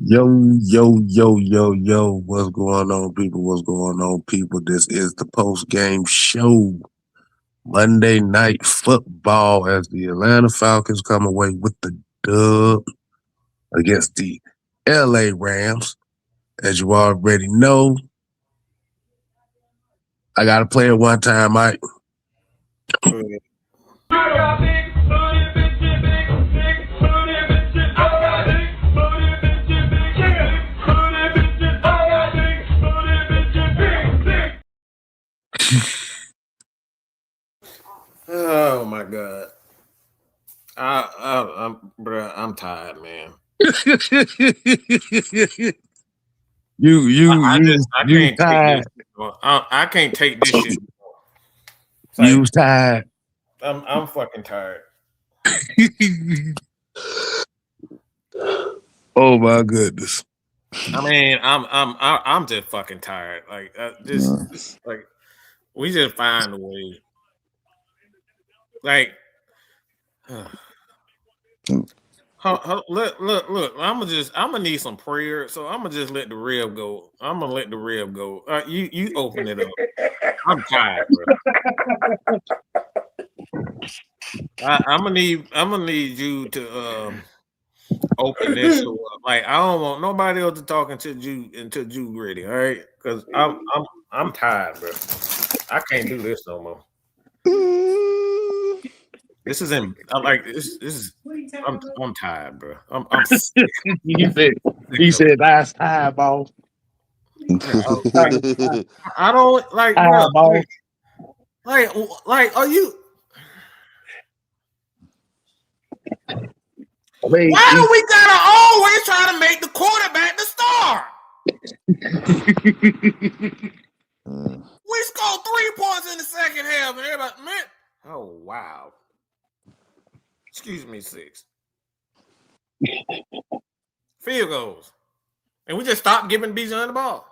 Yo. What's going on, people? What's going on, people? This is the post-game show. Monday night football as the Atlanta Falcons come away with the dub against the LA Rams. As you already know, I got to play it one time, Mike. Oh my god! I'm tired, man. You tired? I can't take this shit. You tired? I'm fucking tired. Oh my goodness! I mean, I'm just fucking tired. Like like we just find a way. Like, look. I'm gonna need some prayer. So I'm gonna just let the rib go. I'm gonna let the rib go. You open it up. I'm tired, bro. I'm gonna need you to open this door. Like, I don't want nobody else to talk until you ready. All right, because I'm tired, bro. I can't do this no more. This isn't. I'm like this. This is. I'm tired, bro. I'm sick. He said that's tired, boss. I don't like, bro. Like, are you? Why do we gotta always try to make the quarterback the star? We scored 3 points in the second half, and everybody, man. Oh wow. Excuse me, 6. Field goals. And we just stopped giving Bijan the ball.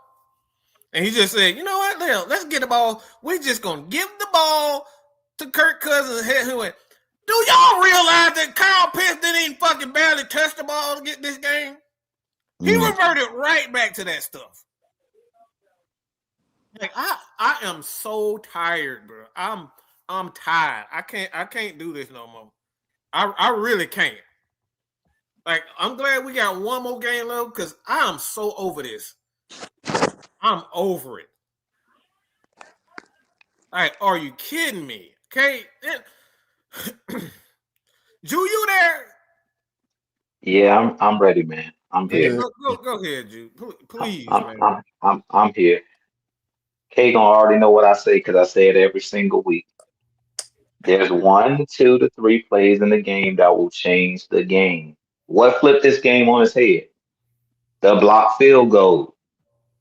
And he just said, you know what, Leo, let's get the ball. We're just going to give the ball to Kirk Cousins. Who went, do y'all realize that Kyle Pitts didn't even fucking barely touch the ball to get this game? He reverted right back to that stuff. Like, I am so tired, bro. I'm tired. I can't do this no more. I really can't. Like, I'm glad we got one more game left because I am so over this. I'm over it. Like, are you kidding me? Okay. Jew, you there? Yeah, I'm ready, man. I'm here. Go ahead, Jew. Please, man. I'm here. Kay gonna already know what I say because I say it every single week. There's 1 to 3 plays in the game that will change the game. What flipped this game on its head? The block field goal.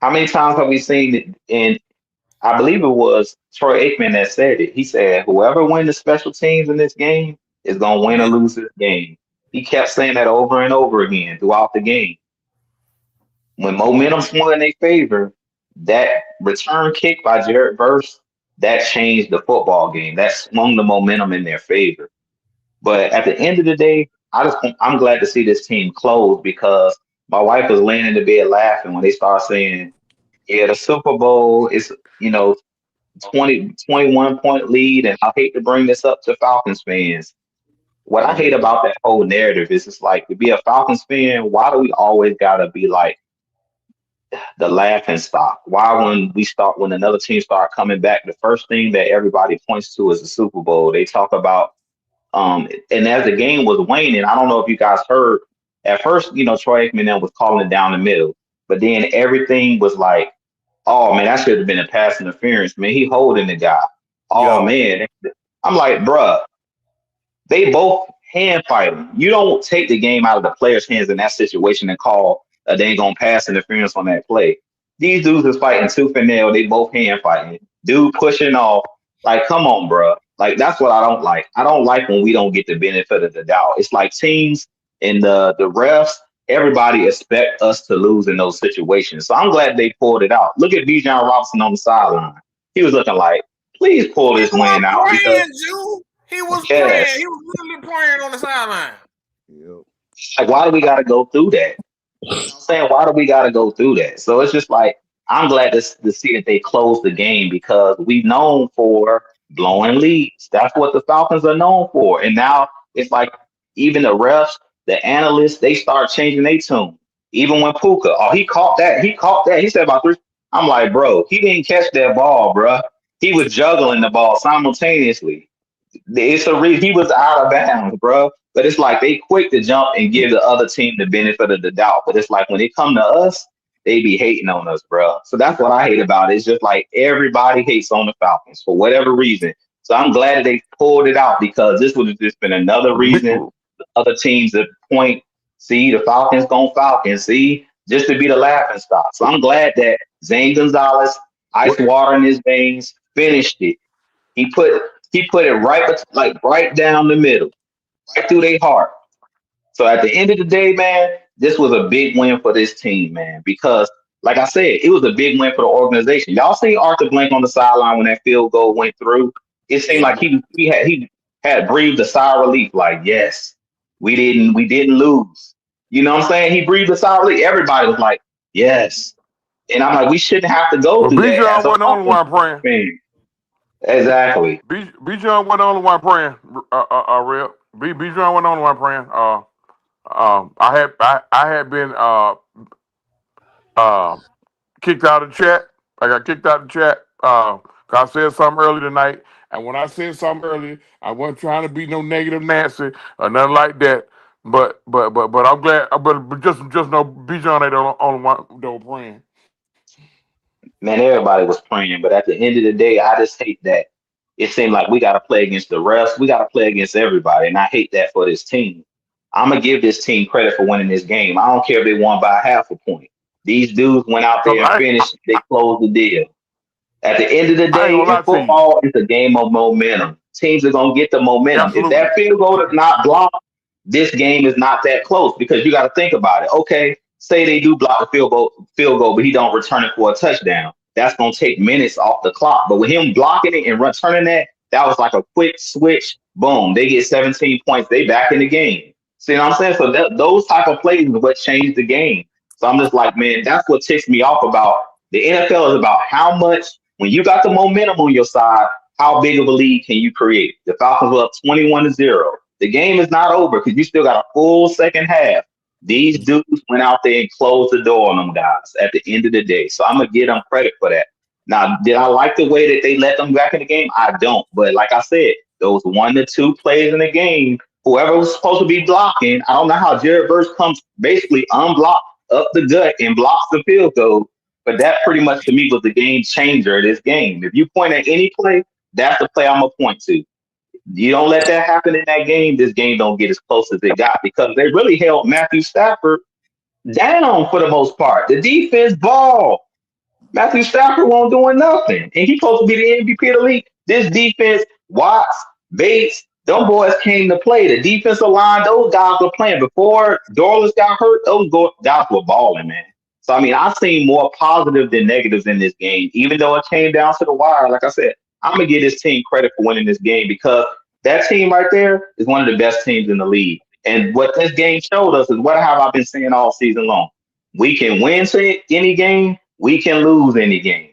How many times have we seen it? And I believe it was Troy Aikman that said it. He said, whoever wins the special teams in this game is going to win or lose this game. He kept saying that over and over again throughout the game. When momentum swung in their favor, that return kick by Jared Verse, that changed the football game. That swung the momentum in their favor. But at the end of the day, I'm glad to see this team close because my wife was laying in the bed laughing when they started saying, yeah, the Super Bowl is, 21 point lead. And I hate to bring this up to Falcons fans. What I hate about that whole narrative is it's like to be a Falcons fan, why do we always gotta be like the laughing stock? Why when another team start coming back, the first thing that everybody points to is the Super Bowl. They talk about and as the game was waning, I don't know if you guys heard at first, Troy Aikman was calling it down the middle, but then everything was like, oh man, that should have been a pass interference, man. He holding the guy. Oh man. I'm like, bruh, they both hand fighting. You don't take the game out of the player's hands in that situation and call a dang on pass interference on that play. These dudes is fighting tooth and nail. They both hand fighting. Dude pushing off. Like, come on, bruh. Like, that's what I don't like. I don't like when we don't get the benefit of the doubt. It's like teams and the refs, everybody expect us to lose in those situations. So I'm glad they pulled it out. Look at Bijan Robinson on the sideline. He was looking like, please pull this win out. He was praying. He was literally praying on the sideline. Like, why do we got to go through that? You know what I'm saying? Why do we got to go through that? So it's just like I'm glad to see that they closed the game because we known for blowing leads. That's what the Falcons are known for. And now it's like even the refs, the analysts, they start changing their tune. Even when Puka, oh, he caught that. He caught that. He said about three. I'm like, bro, he didn't catch that ball, bro. He was juggling the ball simultaneously. It's a reason he was out of bounds, bro. But it's like they quick to jump and give the other team the benefit of the doubt. But it's like when it come to us, they be hating on us, bro. So that's what I hate about it. It's just like everybody hates on the Falcons for whatever reason. So I'm glad that they pulled it out because this would have just been another reason the other teams to point, see, the Falcons gonna Falcons, see, just to be the laughing stock. So I'm glad that Zane Gonzalez, ice water in his veins, finished it. He put he put it right down the middle, right through their heart. So at the end of the day, man, this was a big win for this team, man. Because like I said, it was a big win for the organization. Y'all see Arthur Blank on the sideline when that field goal went through. It seemed Yeah. like he had breathed a sigh of relief, like yes, we didn't lose. You know what I'm saying? He breathed a sigh of relief. Everybody was like, yes. And I'm like, we shouldn't have to go But through that Bijan as a wasn't the only Falcons one praying. fan. Exactly. Bijan wasn't the only one praying. Real. Bijan wasn't the only one praying. I had been uh kicked out of the chat. I got kicked out of the chat. 'Cause I said something early tonight, and when I said something early, I wasn't trying to be no negative Nancy or nothing like that. But I'm glad. But just know Bijan ain't the only one that was praying. Man, everybody was praying, but at the end of the day, I just hate that it seemed like we got to play against the refs. We got to play against everybody, and I hate that for this team. I'm gonna give this team credit for winning this game. I don't care if they won by half a point. These dudes went out Cause there and finished. They closed the deal. At the end of the I ain't day, gonna in lie to you. football, it's a game of momentum. Teams are going to get the momentum. If Absolutely. that field goal is not blocked, this game is not that close because you got to think about it. Okay, say they do block the field goal, but he don't return it for a touchdown. That's going to take minutes off the clock. But with him blocking it and returning that was like a quick switch. Boom, they get 17 points. They back in the game. See what I'm saying? So those type of plays is what changed the game. So I'm just like, man, that's what ticks me off about the NFL is about how much when you got the momentum on your side, how big of a lead can you create? The Falcons were up 21-0. The game is not over because you still got a full second half. These dudes went out there and closed the door on them guys at the end of the day. So I'm gonna give them credit for that. Now, did I like the way that they let them back in the game? I don't. But like I said, those 1 to 2 plays in the game, whoever was supposed to be blocking, I don't know how Jared Verse comes basically unblocked up the gut and blocks the field goal. But that pretty much to me was the game changer of this game. If you point at any play, that's the play I'm gonna point to. You don't let that happen in that game, this game don't get as close as it got because they really held Matthew Stafford down for the most part. The defense ball. Matthew Stafford won't doing nothing. And he's supposed to be the MVP of the league. This defense, Watts, Bates, them boys came to play. The defensive line, those guys were playing. Before Dorlus got hurt, those guys were balling, man. So, I mean, I've seen more positive than negatives in this game, even though it came down to the wire. Like I said, I'm going to give this team credit for winning this game because that team right there is one of the best teams in the league. And what this game showed us is what have I been saying all season long? We can win any game, we can lose any game.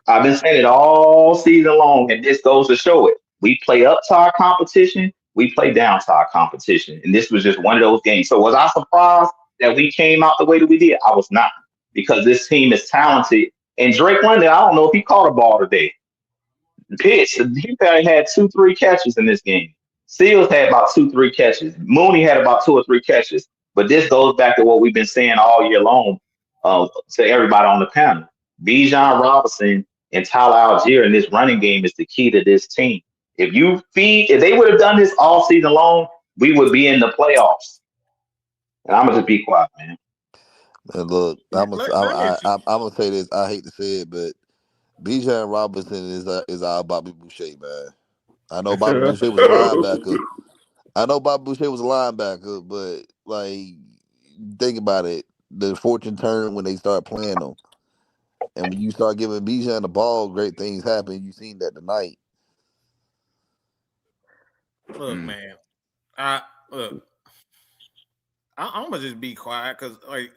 I've been saying it all season long, and this goes to show it. We play up to our competition, we play down to our competition. And this was just one of those games. So was I surprised that we came out the way that we did? I was not, because this team is talented. And Drake London, I don't know if he caught a ball today. Pitts, he probably had 2, 3 catches in this game. Seals had about 2, 3 catches. Mooney had about 2 or 3 catches. But this goes back to what we've been saying all year long to everybody on the panel. Bijan Robinson and Tyler Algier in this running game is the key to this team. If they would have done this all season long, we would be in the playoffs. And I'm gonna just be quiet, man. And look, Let me I'm gonna say this. I hate to say it, but Bijan Robinson is our Bobby Boucher, man. I know Bobby Boucher was a linebacker. I know Bobby Boucher was a linebacker, but like, think about it. The fortune turned when they start playing them, and when you start giving Bijan the ball, great things happen. You seen that tonight. look, man. I look. I'm gonna just be quiet because like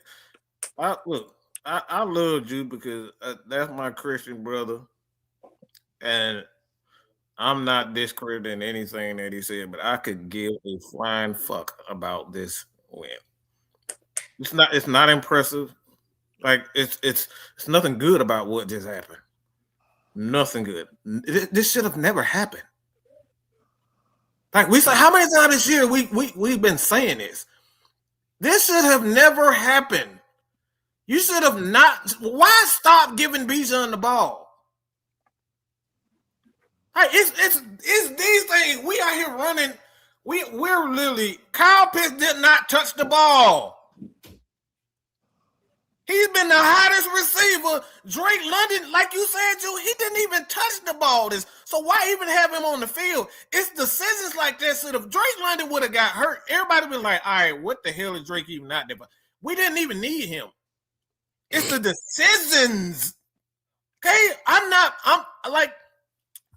I love you because that's my Christian brother, and I'm not discrediting anything that he said, but I could give a flying fuck about this win. It's not impressive. Like it's nothing good about what just happened. Nothing good. This should have never happened. Like we said, how many times this year we've been saying this? This should have never happened. You should have not. Why stop giving Bijan the ball? Like it's these things. We are here running. We're literally. Kyle Pitts did not touch the ball. He's been the hottest receiver. Drake London, like you said, Joe, he didn't even touch the ball. So why even have him on the field? It's decisions like that. So if Drake London would have got hurt, everybody would be like, all right, what the hell is Drake even not there? But we didn't even need him. It's the decisions. Okay? I'm like,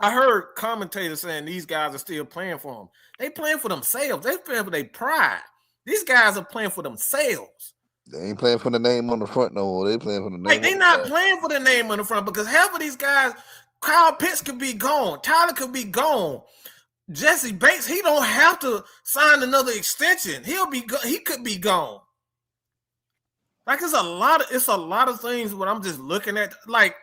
I heard commentators saying these guys are still playing for him. They playing for themselves. They playing for their pride. These guys are playing for themselves. They ain't playing for the name on the front no more. They playing for the name. Like, they not playing for the name on the front because half of these guys, Kyle Pitts could be gone. Tyler could be gone. Jesse Bates, he don't have to sign another extension. He could be gone. Like, it's a lot of things when I'm just looking at. Like,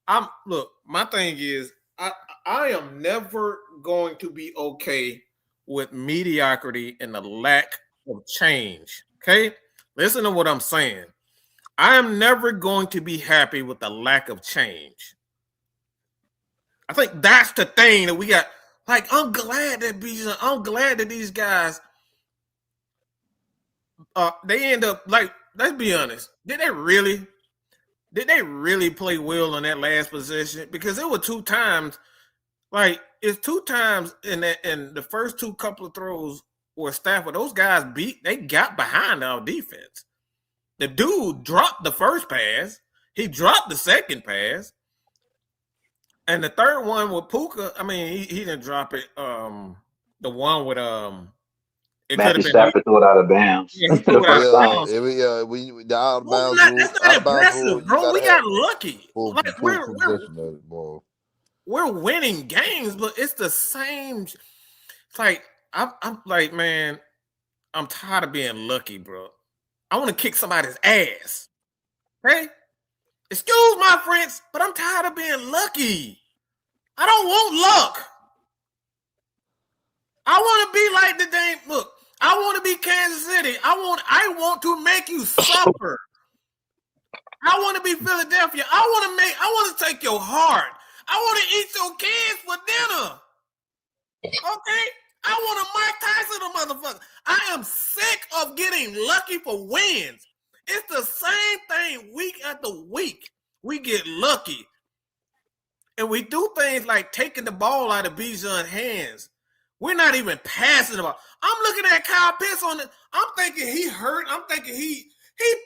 my thing is I am never going to be okay with mediocrity and the lack of change. Okay? Listen to what I'm saying. I am never going to be happy with the lack of change. I think that's the thing that we got. Like, I'm glad that these guys, they end up, like, let's be honest. Did they really play well on that last possession? Because there were two times, like, it's two times in the first two couple of throws where Stafford, those guys they got behind our defense. The dude dropped the first pass. He dropped the second pass. And the third one with Puka, I mean, he didn't drop it. The one with Matthew Stafford threw it out of bounds. Yeah, he threw it out of bounds. The out of bounds rule. That's not impressive, bro. We got lucky. Like, we're winning games, but it's the same. It's like I'm like, man, I'm tired of being lucky, bro. I want to kick somebody's ass. Okay? Excuse my French, but I'm tired of being lucky. I don't want luck. I want to be like the dang. Look, I want to be Kansas City. I want to make you suffer. I want to be Philadelphia. I want to take your heart. I want to eat your kids for dinner. Okay? I want to Mike Tyson the motherfucker. I am sick of getting lucky for wins. It's the same thing week after week. We get lucky. And we do things like taking the ball out of Bijan's hands. We're not even passing the ball. I'm looking at Kyle Pitts on it. I'm thinking he hurt. I'm thinking he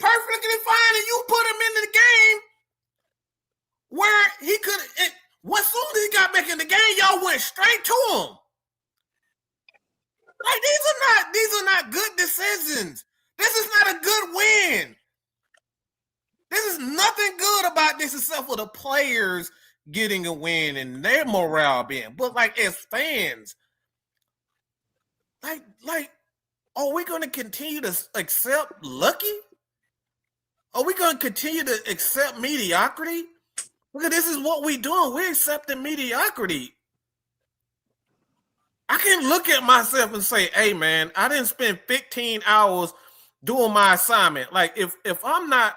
perfectly fine, and you put him in the game where he could. As soon as he got back in the game, y'all went straight to him. Like, these are not good decisions. This is not a good win. This is nothing good about this except for the players getting a win and their morale being. But like, as fans, like, are we going to continue to accept lucky? Are we going to continue to accept mediocrity? Look, this is what we're doing. We're accepting mediocrity. I can look at myself and say, hey, man, I didn't spend 15 hours doing my assignment. Like, if I'm not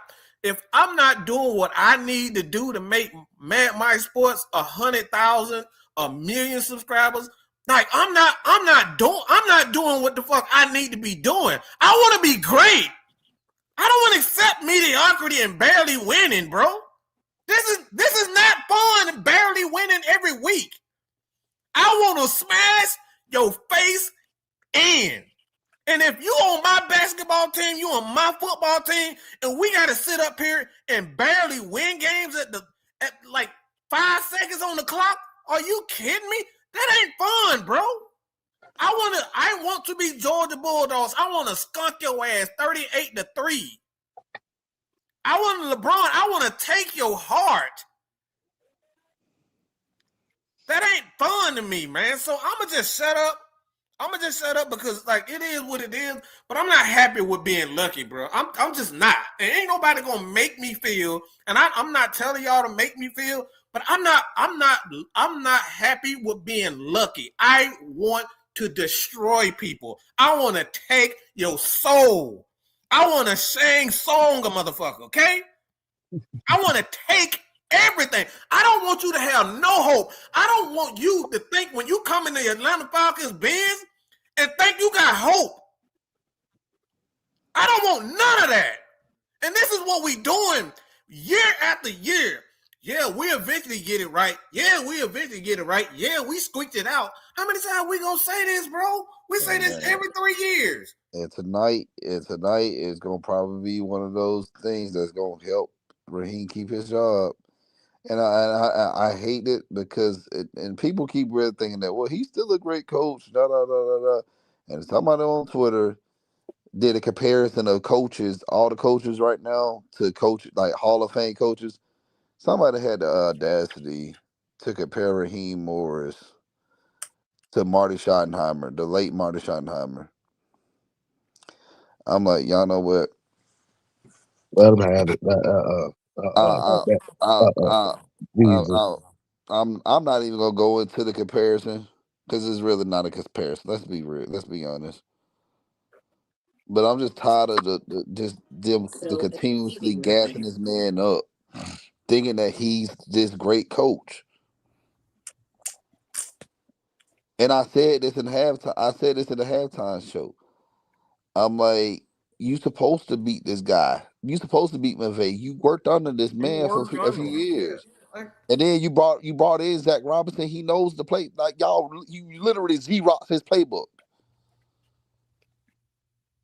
doing what I need to do to make Mad Mike Sports 100,000, 1 million subscribers, like, I'm not doing what the fuck I need to be doing. I want to be great. I don't want to accept mediocrity and barely winning, bro. This is not fun, barely winning every week. I want to smash your face in. And if you on my basketball team, you on my football team, and we got to sit up here and barely win games at like 5 seconds on the clock, are you kidding me? That ain't fun, bro. I want to be Georgia Bulldogs. I want to skunk your ass 38-3. I want LeBron. I want to take your heart. That ain't fun to me, man. So I'm gonna just shut up. Because like it is what it is. But I'm not happy with being lucky, bro. I'm just not. And ain't nobody gonna make me feel. And I'm not telling y'all to make me feel. But I'm not happy with being lucky. I want to destroy people. I want to take your soul. I want to sing song a motherfucker. Okay. I want to take everything. I don't want you to have no hope. I don't want you to think when you come in the Atlanta Falcons Benz and think you got hope. I don't want none of that. And this is what we doing year after year. Yeah, we eventually get it right. Yeah, we squeaked it out. How many times we gonna say this, bro? We say this every 3 years. And tonight is gonna probably be one of those things that's gonna help Raheem keep his job. And I hate it because and people keep really thinking that, well, he's still a great coach. Da, da, da, da, da. And somebody on Twitter did a comparison of coaches, all the coaches right now, to coach like Hall of Fame coaches. Somebody had the audacity to compare Raheem Morris to Marty Schottenheimer, the late Marty Schottenheimer. I'm like, y'all know what? Let him have it. Jesus. I'm not even gonna go into the comparison because it's really not a comparison. Let's be real. Let's be honest. But I'm just tired of the continuously gassing this man up, thinking that he's this great coach. And I said this in halftime. I said this in the halftime show. I'm like, you supposed to beat this guy. You supposed to beat McVay. You worked under this man for a few years. Yeah. And then you brought in Zach Robinson. He knows the play. Like y'all, you literally Xerox his playbook.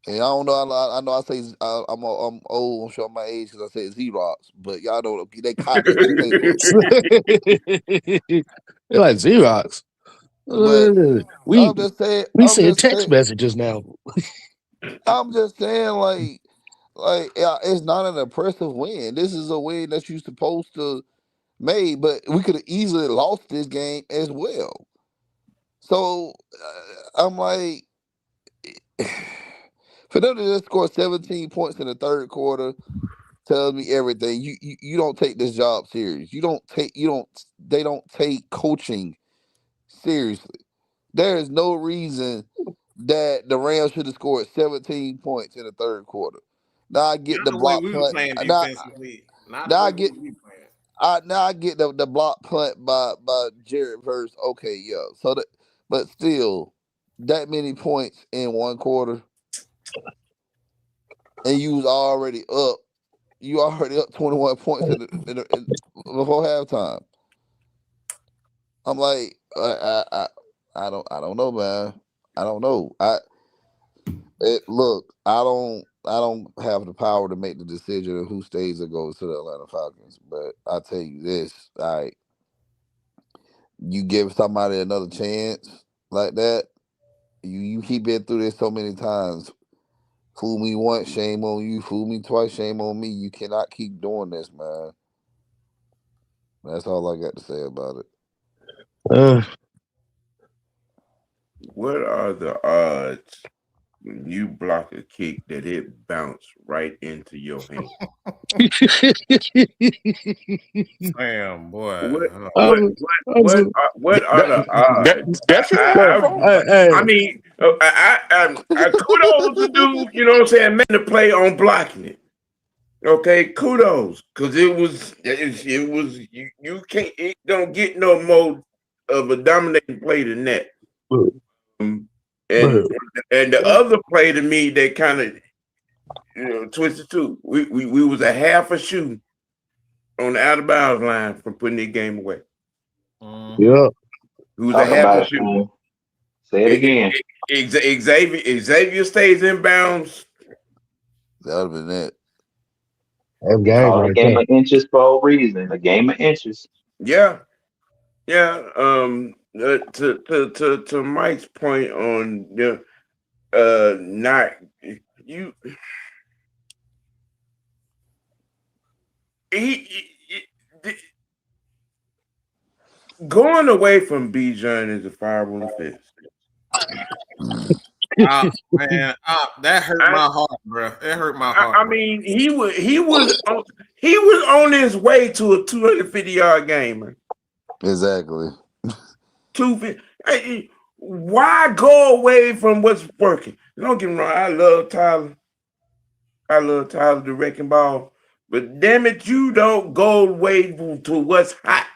And I don't know. I know I say I'm old. I'm showing my age because I said Xerox, but y'all know they copied his playbook. They're like Xerox. But I'm just saying. We send text messages now. I'm just saying, like it's not an impressive win. This is a win that you're supposed to make, but we could have easily lost this game as well. So I'm like, for them to just score 17 points in the third quarter tells me everything. You don't take this job serious. They don't take coaching seriously. There is no reason that the Rams should have scored 17 points in the third quarter. Now I get the block punt. Now I get the block punt by Jared Verse. Okay, yeah. But still, that many points in one quarter, and you was already up. You already up 21 points before halftime. I'm like, I don't know, man. I don't know. Look, I don't have the power to make the decision of who stays or goes to the Atlanta Falcons. But I tell you this, you give somebody another chance like that. You keep been through this so many times. Fool me once, shame on you. Fool me twice, shame on me. You cannot keep doing this, man. That's all I got to say about it. What are the odds when you block a kick that it bounced right into your hand? Damn, boy. What are the odds? That's his I mean, kudos to do, you know what I'm saying, man, to play on blocking it. Okay, kudos, because it was you can't, it don't get no more of a dominating play than that. And the other play to me that kind of twisted too. We was a half a shoe on the out of bounds line from putting the game away. Yeah, It was a half a shoe. Say it again. Xavier stays inbounds. That would have been it. A game of inches for a reason. A game of inches. Yeah. To Mike's point on not you. going away from Bijan is a fireable offense. Man, that hurt my heart, bro. It hurt my heart. I mean, he was on his way to a 250-yard game, man. Exactly. 250. Hey, why go away from what's working? Don't get me wrong. I love Tyler the wrecking ball. But damn it, you don't go away to what's hot.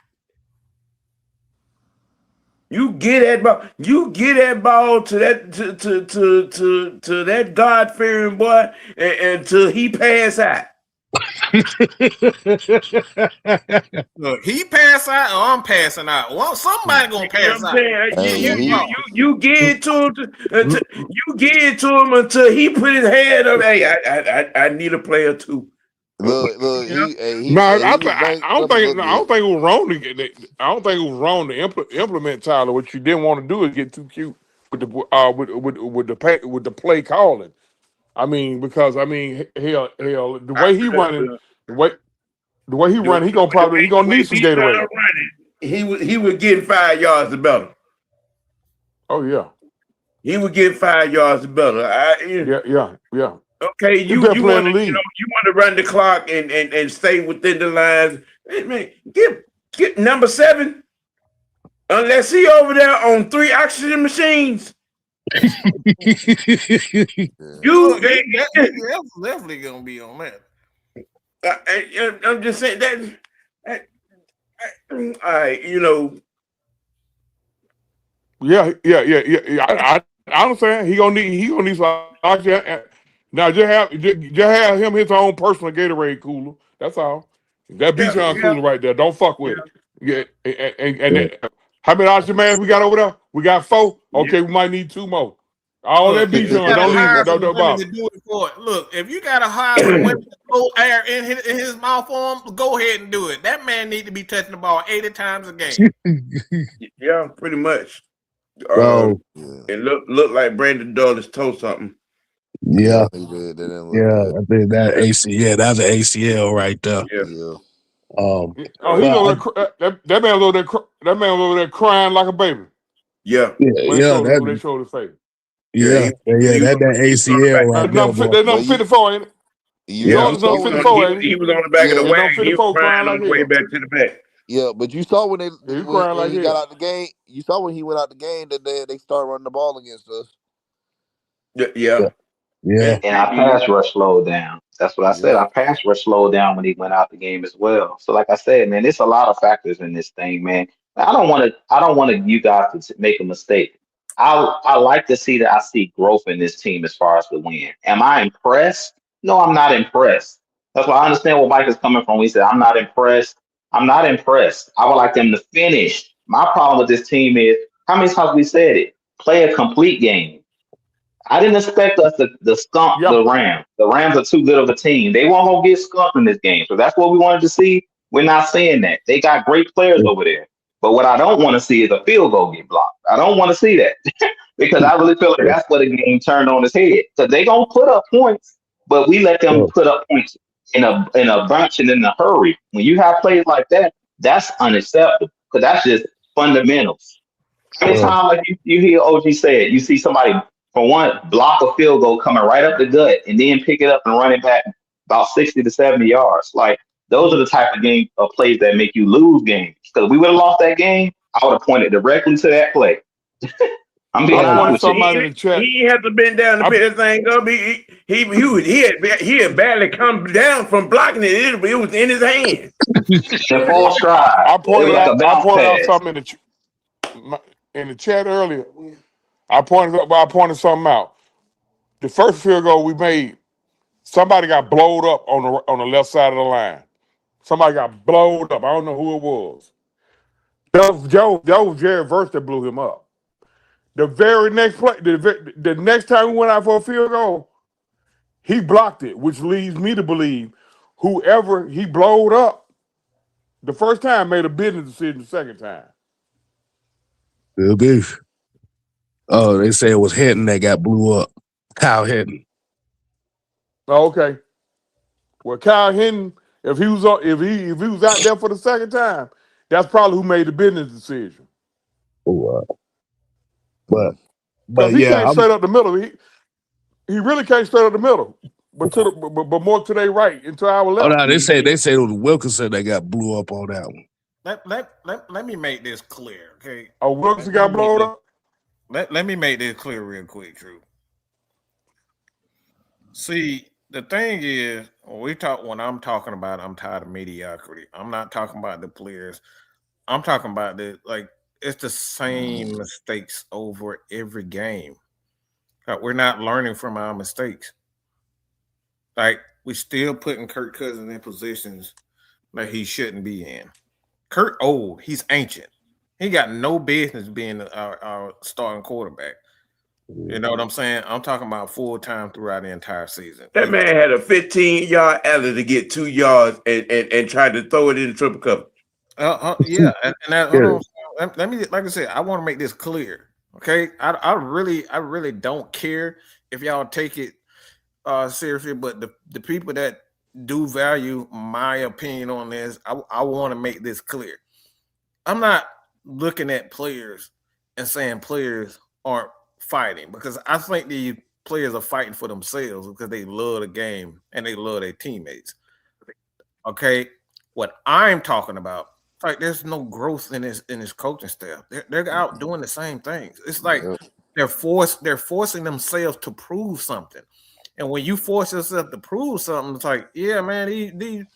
You get that ball. You get that ball to that God-fearing boy until he pass out. Look, he pass out or I'm passing out. Well, somebody gonna pass out. You get to him. You get to him until he put his head up. Hey, I need a player too. Look, I don't think it was wrong to implement Tyler. What you didn't want to do is get too cute with the play calling. I mean, because hell, the way he running, the way he running, he gonna need some Gatorade. He was getting 5 yards or better. Oh yeah, he would get 5 yards or better. Yeah. Okay, you want to run the clock and stay within the lines. Hey, man, get number 7. Unless he over there on 3 oxygen machines. That's definitely gonna be on that. I'm just saying that. Yeah. I understand. He gonna need some oxygen. Now just have him his own personal Gatorade cooler. That's all. That Bijan cooler right there. Don't fuck with it. Yeah, and how many oxygen masks we got over there? We got 4. Okay, we might need 2 more. All that Bijan, don't leave. Don't bother. Do it for it. Look, if you got to hire some women to blow air in his mouth for him, go ahead and do it. That man need to be touching the ball 80 times a game. Yeah, pretty much. It looked like Brandon Dulles told something. Yeah. I think that ACL. That's an ACL right there. Yeah. That man was over there crying like a baby. Yeah. When they showed his face. Yeah, that ACL right there. There's number 54, ain't it? He was on the back of the wagon. He was crying on the way back to the back. Yeah, but you saw when he got out the game. You saw when he went out the game that they started running the ball against us. Yeah. And our pass rush slowed down. That's what I said. Our pass rush slowed down when he went out the game as well. So, like I said, man, there's a lot of factors in this thing, man. I don't want you guys to make a mistake. I like to see that I see growth in this team as far as the win. Am I impressed? No, I'm not impressed. That's why I understand where Mike is coming from. He said, I'm not impressed. I'm not impressed. I would like them to finish. My problem with this team is, how many times we said it? Play a complete game. I didn't expect us to skunk the Rams. The Rams are too good of a team. They won't go get skunked in this game. So that's what we wanted to see. We're not saying that. They got great players over there. But what I don't want to see is a field goal get blocked. I don't want to see that because I really feel like that's what the game turned on its head. Because they're going to put up points, but we let them put up points in a bunch and in a hurry. When you have plays like that, that's unacceptable because that's just fundamentals. How many times, like you hear OG say it, you see somebody for one block a field goal coming right up the gut and then pick it up and run it back about 60 to 70 yards. Like, those are the type of plays that make you lose games. Because if we would have lost that game, I would have pointed directly to that play. I'm being honest with you. He had to bend down to pick that thing up. He had barely come down from blocking it. It was in his hand. The full stride. I pointed out something in the chat earlier. I pointed something out. The first field goal we made, somebody got blowed up on the left side of the line. Somebody got blowed up. I don't know who it was. That was Jared Verse that blew him up. The very next play, the next time we went out for a field goal, he blocked it, which leads me to believe whoever he blowed up the first time made a business decision the second time. Good beef. Oh, they say it was Hinton that got blew up. Kyle Hinton. Oh, okay. Well, Kyle Hinton, If he was out there for the second time, that's probably who made the business decision. But Because he yeah, can't straight up the middle. He really can't straight up the middle. But more to their right and to our oh left. no, they say it was Wilkinson that got blew up on that one. Let me make this clear, okay? Oh, Wilkinson got blown up? Let me make this clear real quick, Drew. See, the thing is, when I'm talking about I'm tired of mediocrity. I'm not talking about the players. I'm talking about it's the same mistakes over every game. Like, we're not learning from our mistakes. Like, we still putting Kirk Cousins in positions that he shouldn't be in. Kirk old, he's ancient. He got no business being our starting quarterback. You know what I'm saying? I'm talking about full time throughout the entire season. That man had a 15-yard alley to get 2 yards and tried to throw it in triple coverage. Yeah, and hold on. Let me, like I said, I want to make this clear. Okay, I really don't care if y'all take it seriously, but the people that do value my opinion on this, I want to make this clear. I'm not looking at players and saying players aren't fighting, because I think the players are fighting for themselves because they love the game and they love their teammates. Okay, what I'm talking about, like, there's no growth in this coaching staff. They're out doing the same things. It's like they're forcing themselves to prove something. And when you force yourself to prove something, it's like, yeah, man,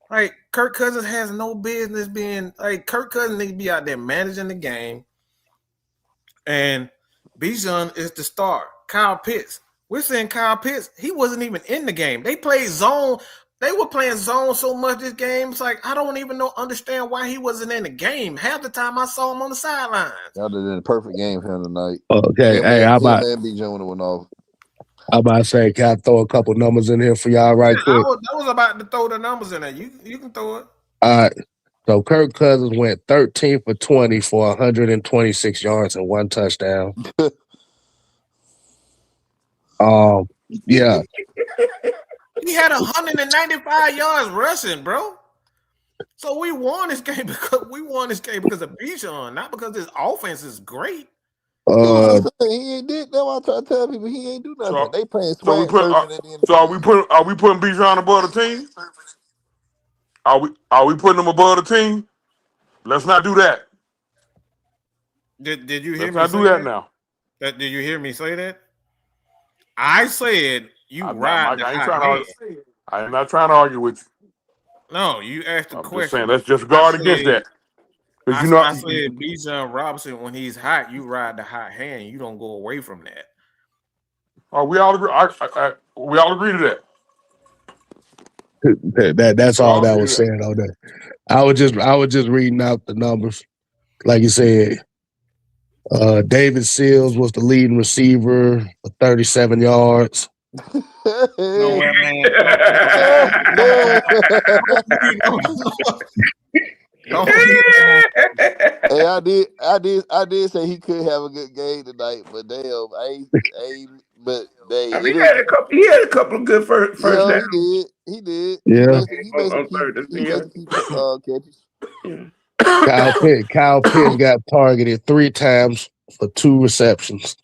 like, Kirk Cousins has no business being like, Kirk Cousins needs to be out there managing the game. And Bijan is the star. Kyle Pitts. We're saying Kyle Pitts, he wasn't even in the game. They played zone. They were playing zone so much this game. It's like, I don't even understand why he wasn't in the game. Half the time I saw him on the sidelines. Y'all did a perfect game for him tonight. Okay, hey, how about Bijan went off? I'm about to say, can I throw a couple numbers in here for y'all right quick? I was about to throw the numbers in there. You can throw it. All right. So Kirk Cousins went 13 for 20 for 126 yards and 1 touchdown. Yeah. He had 195 yards rushing, bro. So we won this game because of Bijan, not because his offense is great. He ain't did. That's what I try to tell people. He ain't do nothing. They playing swag surfing at the end. So are we putting Bijan above the team? Are we putting him above the team? Let's not do that. Did you hear me? Let's not do that now. Did you hear me say that? I said ride the hot hand. I'm not trying to argue with you. No, you asked the question. Just saying, let's just guard against that. I said Bijan Robinson, when he's hot, you ride the hot hand. You don't go away from that. Oh, we all agree. We all agree to that. That's all that was said on that. I was just reading out the numbers. Like you said, David Seals was the leading receiver for 37 yards. No way, man. No. Hey, I did say he could have a good game tonight, but damn, he had a couple of good first downs. He did. Yeah. He basically keep catches. Kyle Pitts got targeted 3 times for 2 receptions.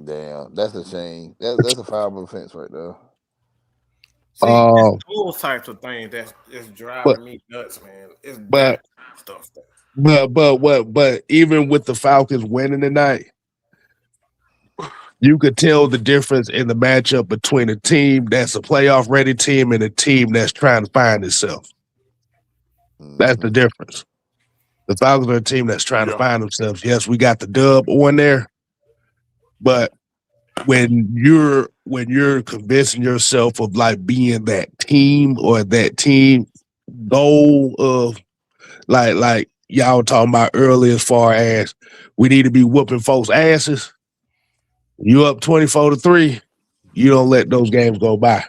Damn, that's a shame. That's a foul offense right there. See, those types of things that's driving me nuts, man. It's bad stuff. But even with the Falcons winning tonight, you could tell the difference in the matchup between a team that's a playoff ready team and a team that's trying to find itself. That's the difference. The Falcons are a team that's trying to find themselves. Yes, we got the dub on there, but when you're convincing yourself of like being that team or that team goal of like y'all talking about earlier, as far as we need to be whooping folks' asses. You up 24-3, you don't let those games go by.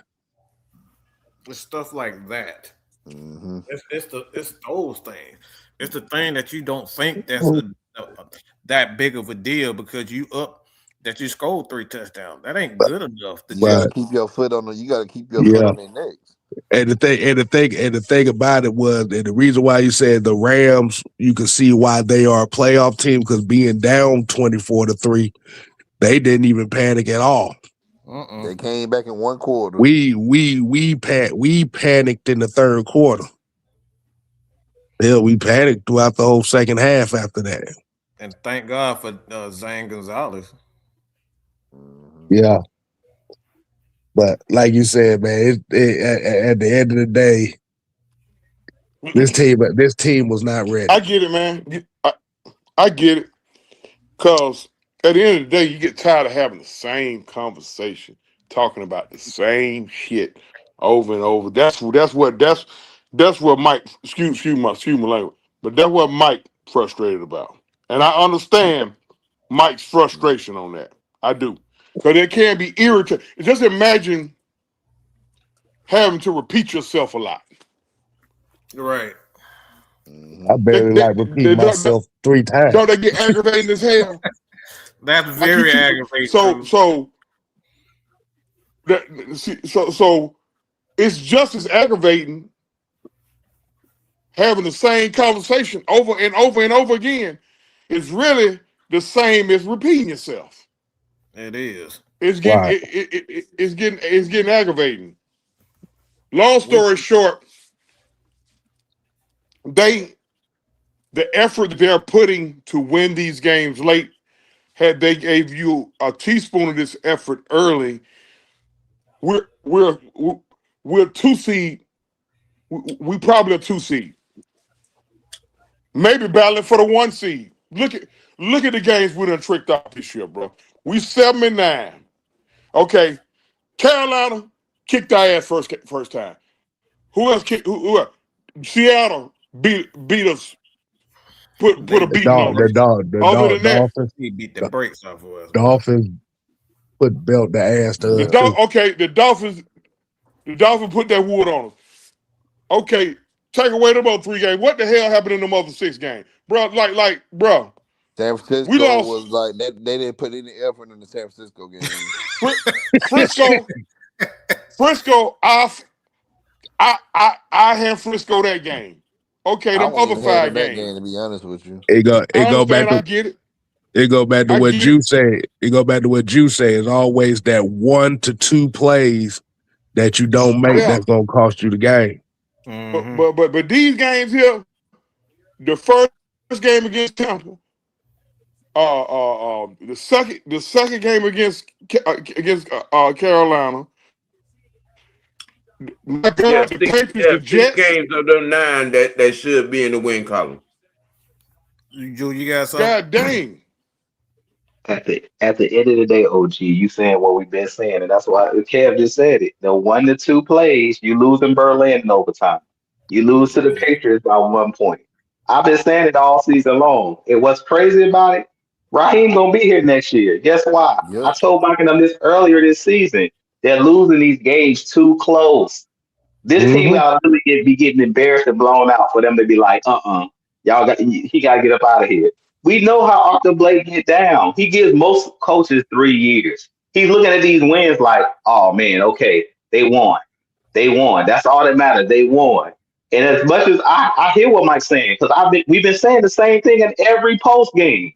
It's stuff like that. Mm-hmm. It's those things. It's the thing that you don't think that's that big of a deal because you that you scored 3 touchdowns. That ain't good enough. You gotta keep your foot on their necks. And the thing about it was, and the reason why you said the Rams, you can see why they are a playoff team, because being down 24-3, they didn't even panic at all. They came back in one quarter. We panicked in the third quarter. Hell, we panicked throughout the whole second half after that. And thank God for Zane Gonzalez. Yeah. But like you said, man, at the end of the day, this team was not ready. I get it, man. I get it. Because at the end of the day, you get tired of having the same conversation, talking about the same shit over and over. That's what Mike, excuse my language, but that's what Mike frustrated about. And I understand Mike's frustration on that. I do. Because it can be irritating. Just imagine having to repeat yourself a lot. Right. I barely repeat myself 3 times. Don't they get aggravating as hell? That's very aggravating. So it's just as aggravating having the same conversation over and over and over again. It's really the same as repeating yourself. It is. It's getting it's getting aggravating. Long story short, the effort they're putting to win these games late, had they gave you a teaspoon of this effort early, we're 2 seed. We probably a 2 seed. Maybe battling for the 1 seed. Look at the games we done tricked off this year, bro. We 7-9. Okay, Carolina kicked our ass first time. Who else kicked? Who else? Seattle beat us. Put a beating on us. The Dolphins. He beat the brakes off of us. Dolphins belt the ass to us. The Dolphins put that wood on us. Okay, take away them other 3 games. What the hell happened in them other 6 games, bro? Bro. San Francisco we lost. Was like they didn't put any effort in the San Francisco game. Frisco. I had Frisco that game. Okay, them other 5 games. Game, to be honest with you, I get it. It go back to what you said. It go back to what you say. It's always that 1 to 2 plays that you don't make that's gonna cost you the game. Mm-hmm. But these games here, the first game against Tampa, the second game against Carolina. My God, the Patriots, the Jets. 6 games of them 9 that should be in the win column. You got something? God dang. At the end of the day, OG, you saying what we've been saying, and that's why Kev just said it. The 1 to 2 plays, you lose in Berlin in overtime. You lose to the Patriots by 1 point. I've been saying it all season long. And what's crazy about it, Raheem gonna be here next year. Guess why? Yep. I told Mike and them this earlier this season. They're losing these games too close. This team ought to really be getting embarrassed and blown out for them to be like, he got to get up out of here. We know how Arthur Blake get down. He gives most coaches 3 years. He's looking at these wins like, oh man, okay, they won. That's all that matters. They won. And as much as I hear what Mike's saying, because we've been saying the same thing in every post game.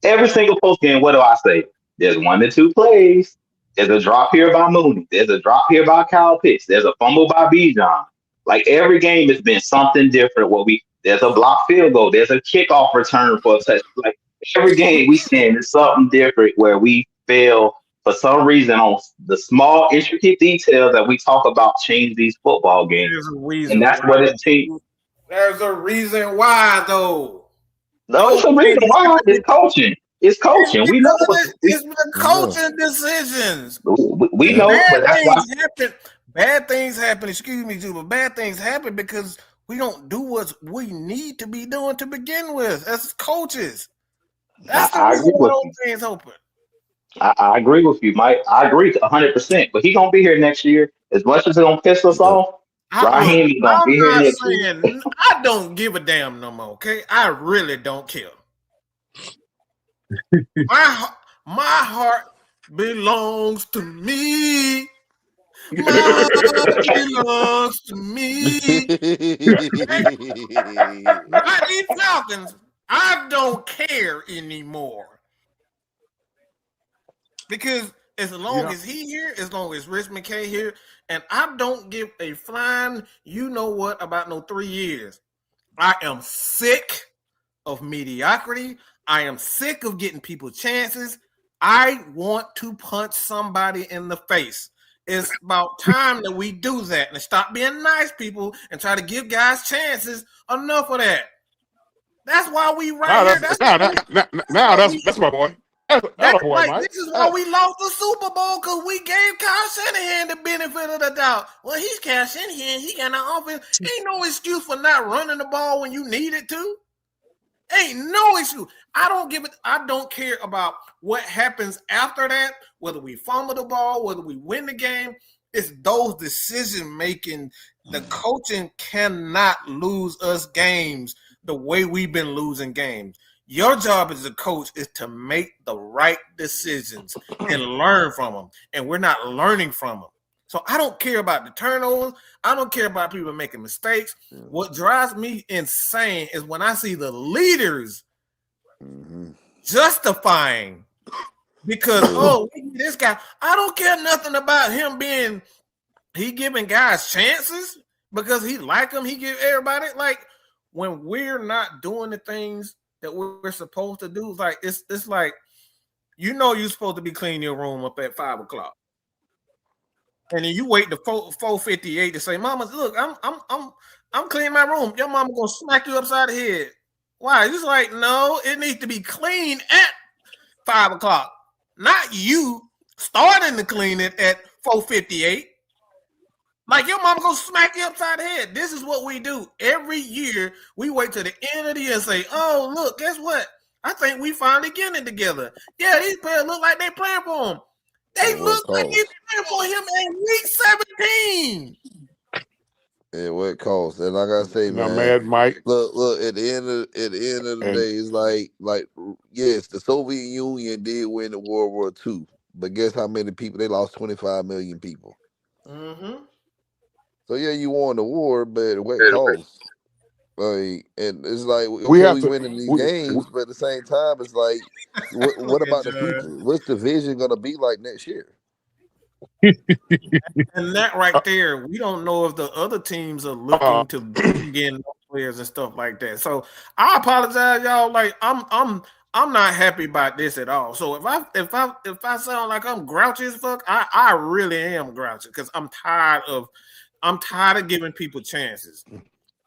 Every single post game, what do I say? There's 1 to 2 plays. There's a drop here by Mooney. There's a drop here by Kyle Pitts. There's a fumble by Bijan. Like every game has been something different. There's a block field goal. There's a kickoff return for a touch. Like every game we saying is something different where we fail for some reason on the small intricate details that we talk about change these football games. And that's what it's team. There's a reason why though. No, it's a reason why. It's coaching. It's coaching. We know it's the coaching decisions. We know, but that's why. Bad things happen. Excuse me, too, but bad things happen because we don't do what we need to be doing to begin with as coaches. That's the reason why those things open. I agree with you, Mike. I agree 100%. But he's gonna be here next year. As much as it's gonna piss us off, Raheem is gonna be here next year. I don't give a damn no more. Okay, I really don't care. My heart belongs to me. Money belongs to me. Not these Falcons. I don't care anymore. Because as long as he here, as long as Rich McKay here, and I don't give a flying, you know what, about no 3 years. I am sick of mediocrity. I am sick of getting people chances. I want to punch somebody in the face. It's about time that we do that and stop being nice people and try to give guys chances. Enough of that. That's why we here. That's my boy. That's boy, Mike. This is why we lost the Super Bowl, because we gave Kyle Shanahan the benefit of the doubt. Well, he's Kyle Shanahan. He got an offense. Ain't no excuse for not running the ball when you need it to. Ain't no excuse. I don't care about what happens after that, whether we fumble the ball, whether we win the game. It's those decision making. The coaching cannot lose us games the way we've been losing games. Your job as a coach is to make the right decisions and learn from them. And we're not learning from them. So I don't care about the turnovers. I don't care about people making mistakes. What drives me insane is when I see the leaders justifying because, this guy, I don't care nothing about him he giving guys chances because he like them. He give everybody, like, when we're not doing the things that we're supposed to do, like it's like, you're supposed to be cleaning your room up at 5:00. And then you wait to 4:58 to say, "Mama, look, I'm cleaning my room." Your mama gonna smack you upside the head. Why? It's like, no, it needs to be clean at 5:00, not you starting to clean it at 4:58. Like, your mama gonna smack you upside the head. This is what we do every year. We wait to the end of the year and say, "Oh, look, guess what? I think we finally getting it together." Yeah, these players look like they playing for him. They look like they playing for him in week 17. Yeah, what it costs. And like I say, man, Mad Mike. Look. At the end of the day, it's like yes, the Soviet Union did win the World War II, but guess how many people they lost? 25 million people. Mm-hmm. So yeah, you won the war, but what costs? Like, and it's like we winning these games, but at the same time, it's like, what about the future? What's the vision gonna be like next year? And that right there, we don't know if the other teams are looking to bring in players and stuff like that. So I apologize, y'all. Like, I'm not happy about this at all. So if I sound like I'm grouchy as fuck, I really am grouchy because I'm tired of giving people chances.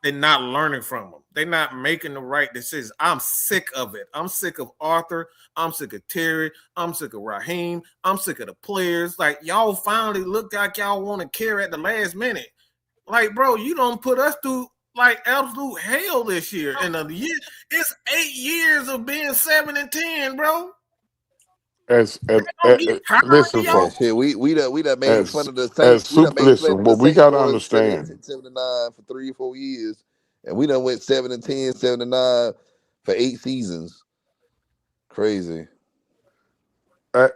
They're not learning from them. They're not making the right decisions. I'm sick of it. I'm sick of Arthur. I'm sick of Terry. I'm sick of Raheem. I'm sick of the players. Like, y'all finally look like y'all want to care at the last minute. Like, bro, you don't put us through like absolute hell this year. And the year, it's 8 years of being 7-10, bro. Listen, folks. We done made fun of the Saints. What we gotta understand, 7-9 for 3 or 4 years, and we done went 7-10, 7-9 for 8 seasons. Crazy. As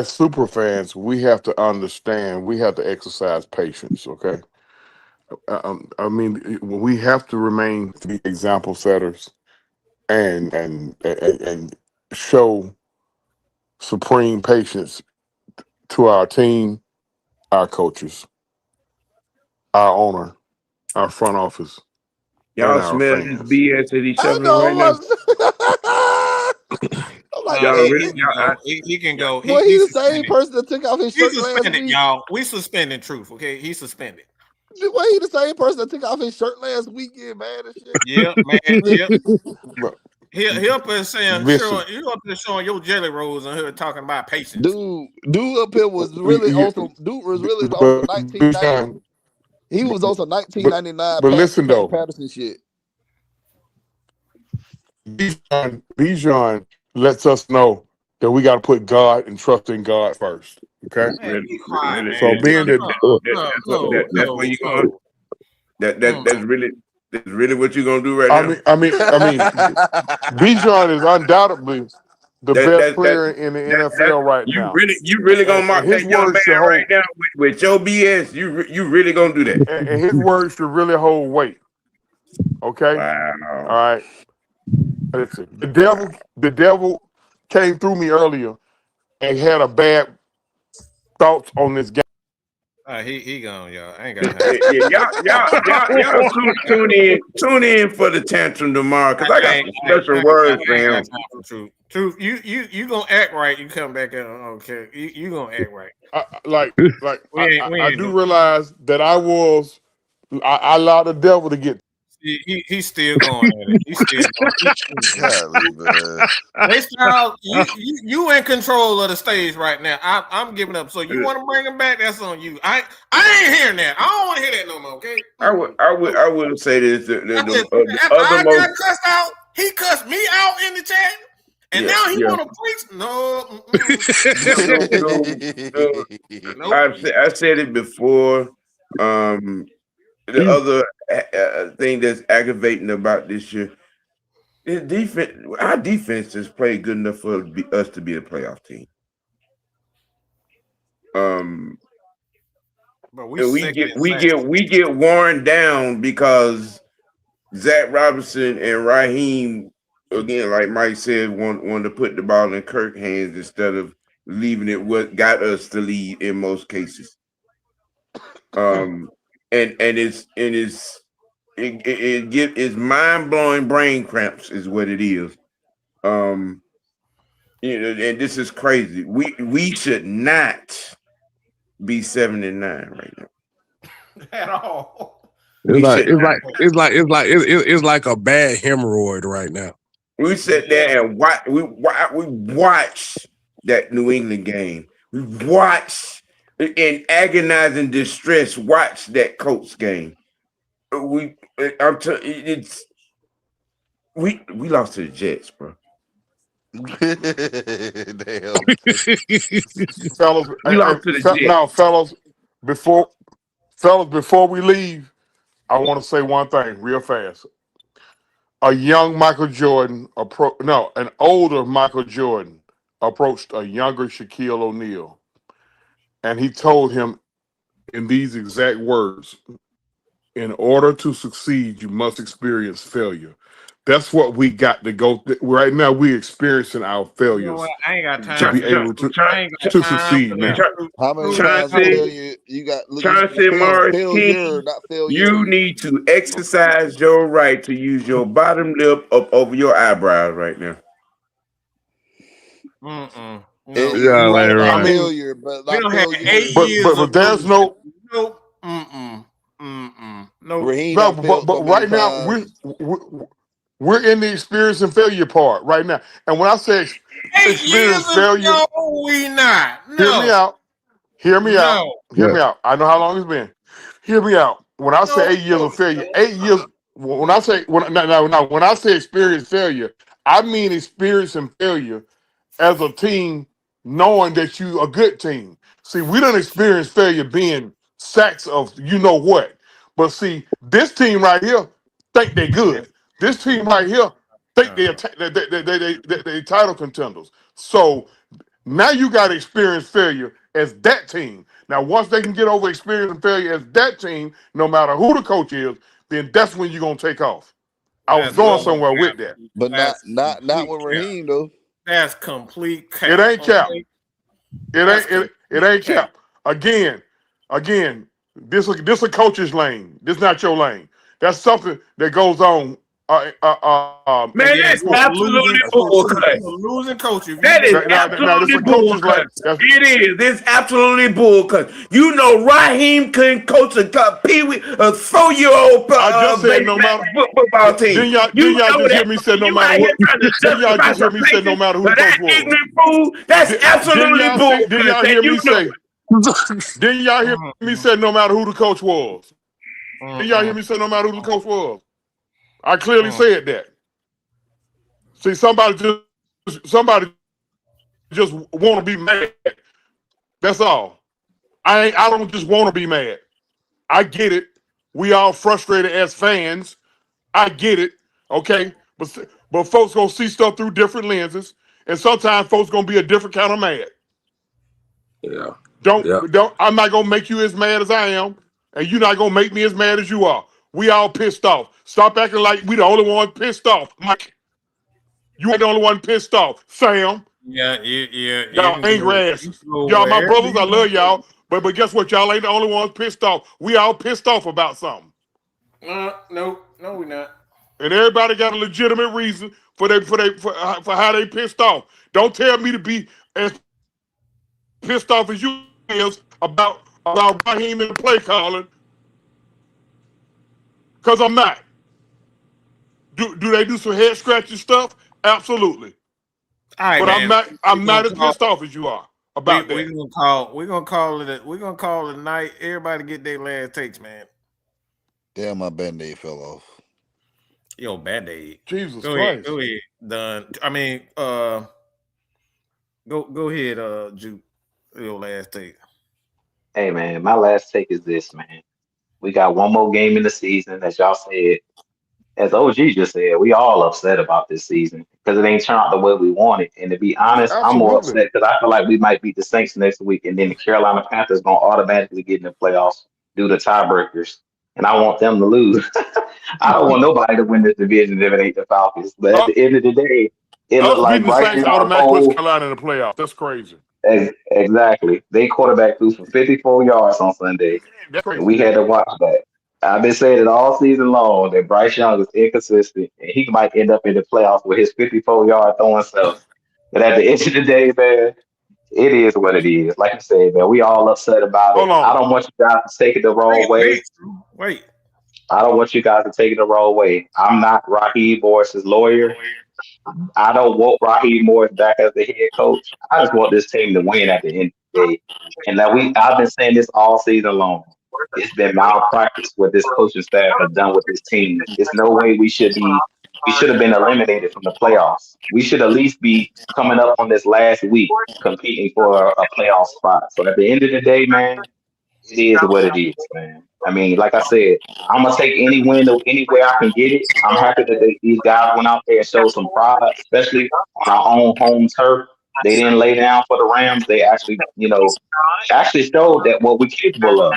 super fans, we have to understand. We have to exercise patience. Okay. I mean, we have to remain to be example setters, and show supreme patience to our team, our coaches, our owner, our front office. Y'all smell this BS at each other right now? He can go. He's the same person that took off his shirt last week. Y'all, we suspending Truth. Okay, he's suspended. Well, he the same person that took off his shirt last weekend, man. And shit. Yeah, man. Yep. He up there saying, you up there showing your jelly rolls and her talking about patience. Dude up here was really also 1990. He was also 1999. But listen though, Patterson shit. Bijan lets us know that we got to put God and trust in God first. Okay. Man, so being that's where you going. That's really what you're gonna do right now. I mean, Bijan the best player in the NFL right you now. really gonna And mock his that young words should man hold. right now with your BS? You really gonna do that? And his words should really hold weight. Okay. Wow. All right. Listen, the devil came through me earlier and had a bad thoughts on this game. He gone, y'all. I ain't got time. Y'all tune in for the tantrum tomorrow because I got some special words for him. Truth, you gonna act right. You come back and okay, you gonna act right. I do realize that I allowed the devil to get. He's still going at it. He's still going. man. Hey, Styles, you in control of the stage right now. I'm giving up. So you want to bring him back? That's on you. I ain't hearing that. I don't want to hear that no more. Okay. I will say this. If I got cussed out, he cussed me out in the chat, and now he want to preach. No. No. I said it before. The other thing that's aggravating about this year is defense. Our defense has played good enough for us to be a playoff team. But we get worn down because Zach Robinson and Raheem, again, like Mike said, want to put the ball in Kirk's hands instead of leaving it what got us to lead in most cases. And it's mind-blowing brain cramps is what it is. And this is crazy. We should not be 7-9 right now at all. It's like a bad hemorrhoid right now. We sit there and we watch that New England game. We watch in agonizing distress. Watch that Colts game. We lost to the Jets, bro. Damn. Fellas, we lost to the Jets. Now, fellas, before we leave, I want to say one thing real fast. A young Michael Jordan an older Michael Jordan approached a younger Shaquille O'Neal, and he told him in these exact words: in order to succeed, you must experience failure. That's what we got to go through. Right now, we're experiencing our failures. You know what? I ain't got time to be able to succeed now. How many times failure you got? Trying to say, Morris failure, not failure. You need to exercise your right to use your bottom lip up over your eyebrows right now. No. Right. Failure, but not failure. 8 years. But there's no. Nope. No. Raheem But right now we're in the experience and failure part right now. And when I say 8 years failure, no, we not. No. Hear me out. I know how long it's been. Hear me out. When I say 8 years of failure, 8 years. When I say experience failure, I mean experiencing failure as a team, knowing that you a good team. See, we don't experience failure being sacks of you know what. But see, this team right here think they good. This team right here think they title contenders. So now you got to experience failure as that team. Now, once they can get over experience and failure as that team, no matter who the coach is, then that's when you're gonna take off. I was going somewhere with that, but not with Raheem though. That's complete cap. It ain't cap. It ain't cap. Again, this a coach's lane. This not your lane. That's something that goes on. Man, that's absolutely bullcut. Losing coach. That is absolutely bullcut. It is. It's absolutely bullcut. You know, Raheem couldn't coach a Pee-wee, a 4-year-old football team. Didn't y'all just hear me say no matter what? Didn't y'all just hear me say no matter who the coach was? That's absolutely bullcut. Didn't y'all hear me say? Didn't y'all hear me say no matter who the coach was? Didn't y'all hear me say no matter who the coach was? I clearly said that. See, somebody just want to be mad. That's all. I don't just want to be mad. I get it. We all frustrated as fans. I get it. Okay, but folks gonna see stuff through different lenses, and sometimes folks gonna be a different kind of mad. Yeah. Don't Yeah. I'm not gonna make you as mad as I am, and you're not gonna make me as mad as you are. We all pissed off. Stop acting like we the only one pissed off. Mike, you ain't the only one pissed off. Sam, Yeah, you y'all can angry go. You asses. can go Y'all my wherever brothers, I you want love to go. y'all. But guess what? Y'all ain't the only ones pissed off. We all pissed off about something. No, we're not. And everybody got a legitimate reason for how they pissed off. Don't tell me to be as pissed off as you is about Raheem and the play calling, because I'm not. Do they do some head scratching stuff? Absolutely. All right, But man. I'm not as pissed off as you are about that. We're gonna call it a night. Everybody get their last takes, man. Damn, my band-aid fell off. Yo, bad day. Jesus Go Christ. ahead. Done. I mean, go ahead, Juke. Your last take. Hey man, my last take is this, man. We got one more game in the season, as y'all said. As OG just said, we all upset about this season because it ain't turned out the way we wanted. And to be honest, I'm more Absolutely. upset because I feel like we might beat the Saints next week, and then the Carolina Panthers gonna automatically get in the playoffs due to tiebreakers, and I want them to lose. I don't want nobody to win this division if it ain't the Falcons. But at Uh, the end of the day, it looked Us like beating the Bryce Saints Young's automatically puts whole Carolina in the playoffs. That's crazy. exactly. They quarterback threw for 54 yards on Sunday, That's and crazy. we had to watch that. I've been saying it all season long that Bryce Young is inconsistent, and he might end up in the playoffs with his 54-yard throwing self. But at the end of the day, man, it is what it is. Like I said, man, we all upset about it. Hold I on. don't want you guys to take it the wrong way. Wait. I don't want you guys to take it the wrong way. I'm not Raheem Morris's lawyer. I don't want Raheem Morris back as the head coach. I just want this team to win at the end of the day. And that I've been saying this all season long. It's been malpractice what this coaching staff has done with this team. There's no way we should have been eliminated from the playoffs. We should at least be coming up on this last week competing for a playoff spot. So at the end of the day, man, it is what it is, man. I mean, like I said, I'm gonna take any win any way I can get it. I'm happy that these guys went out there and showed some pride, especially on our own home turf. They didn't lay down for the Rams. They actually, actually showed that what we're capable of.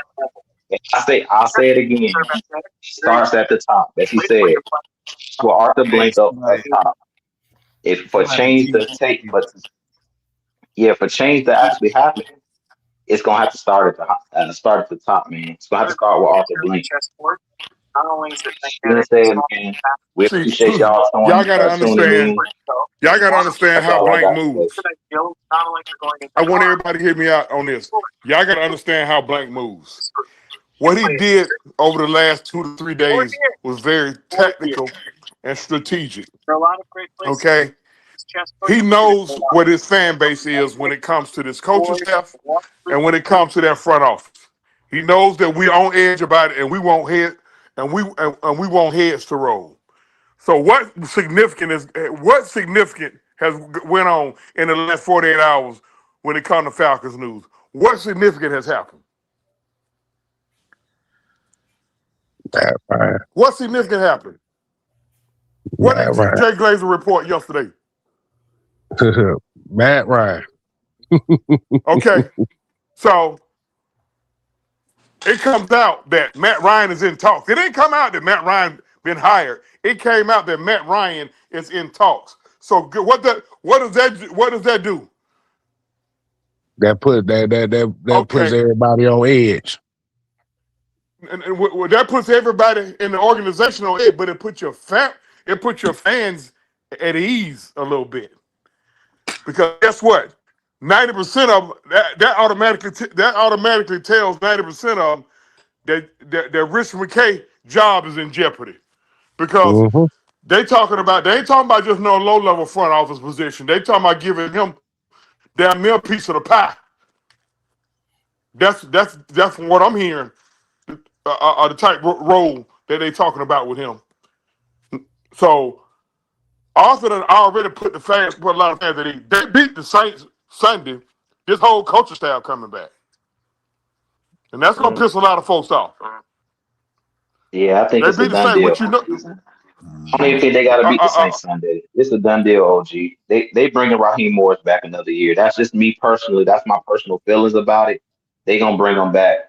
And I'll say it again. It starts at the top, as he said. For Arthur Hey, Blank up at top. If for change to take, but yeah, for change to actually happen, it's gonna have to start at the top, man. It's gonna have to start with Arthur Blank. Being said, man, we See, appreciate y'all y'all gotta tuning understand. in. Y'all gotta understand That's how all I Blank got to say. moves. I want everybody to hear me out on this. Y'all gotta understand how Blank moves. What he did over the last 2 to 3 days was very tactical and strategic. Okay? He knows what his fan base is when it comes to this coaching staff and when it comes to that front office. He knows that we on edge about it, and we want heads to roll. So what significant has went on in the last 48 hours when it comes to Falcons news? What significant has happened? Matt Ryan. What significant happened? What Matt did Jay Glazer report yesterday? Ryan. Matt Ryan. Okay, so it comes out that Matt Ryan is in talks. It didn't come out that Matt Ryan been hired. It came out that Matt Ryan is in talks. So what does that do? That puts Okay, everybody on edge. and that puts everybody in the organization on edge, but it puts your fans at ease a little bit, because guess what? 90% of them, that automatically tells 90% of them that Rich McKay job is in jeopardy, because Mm-hmm. they ain't talking about just no low level front office position. They talking about giving him damn near a piece of the pie. That's from what I'm hearing. The type role that they talking about with him. So Arthur done already put a lot of fans at ease. They beat the Saints Sunday. This whole coaching staff coming back, and that's gonna piss a lot of folks off. Yeah, I think They it's a beat the done Saints, deal which for the season. I don't even think they got to Uh, beat the uh, uh, Saints Sunday. It's a done deal, OG. They bringing Raheem Morris back another year. That's just me personally. That's my personal feelings about it. They gonna bring him back.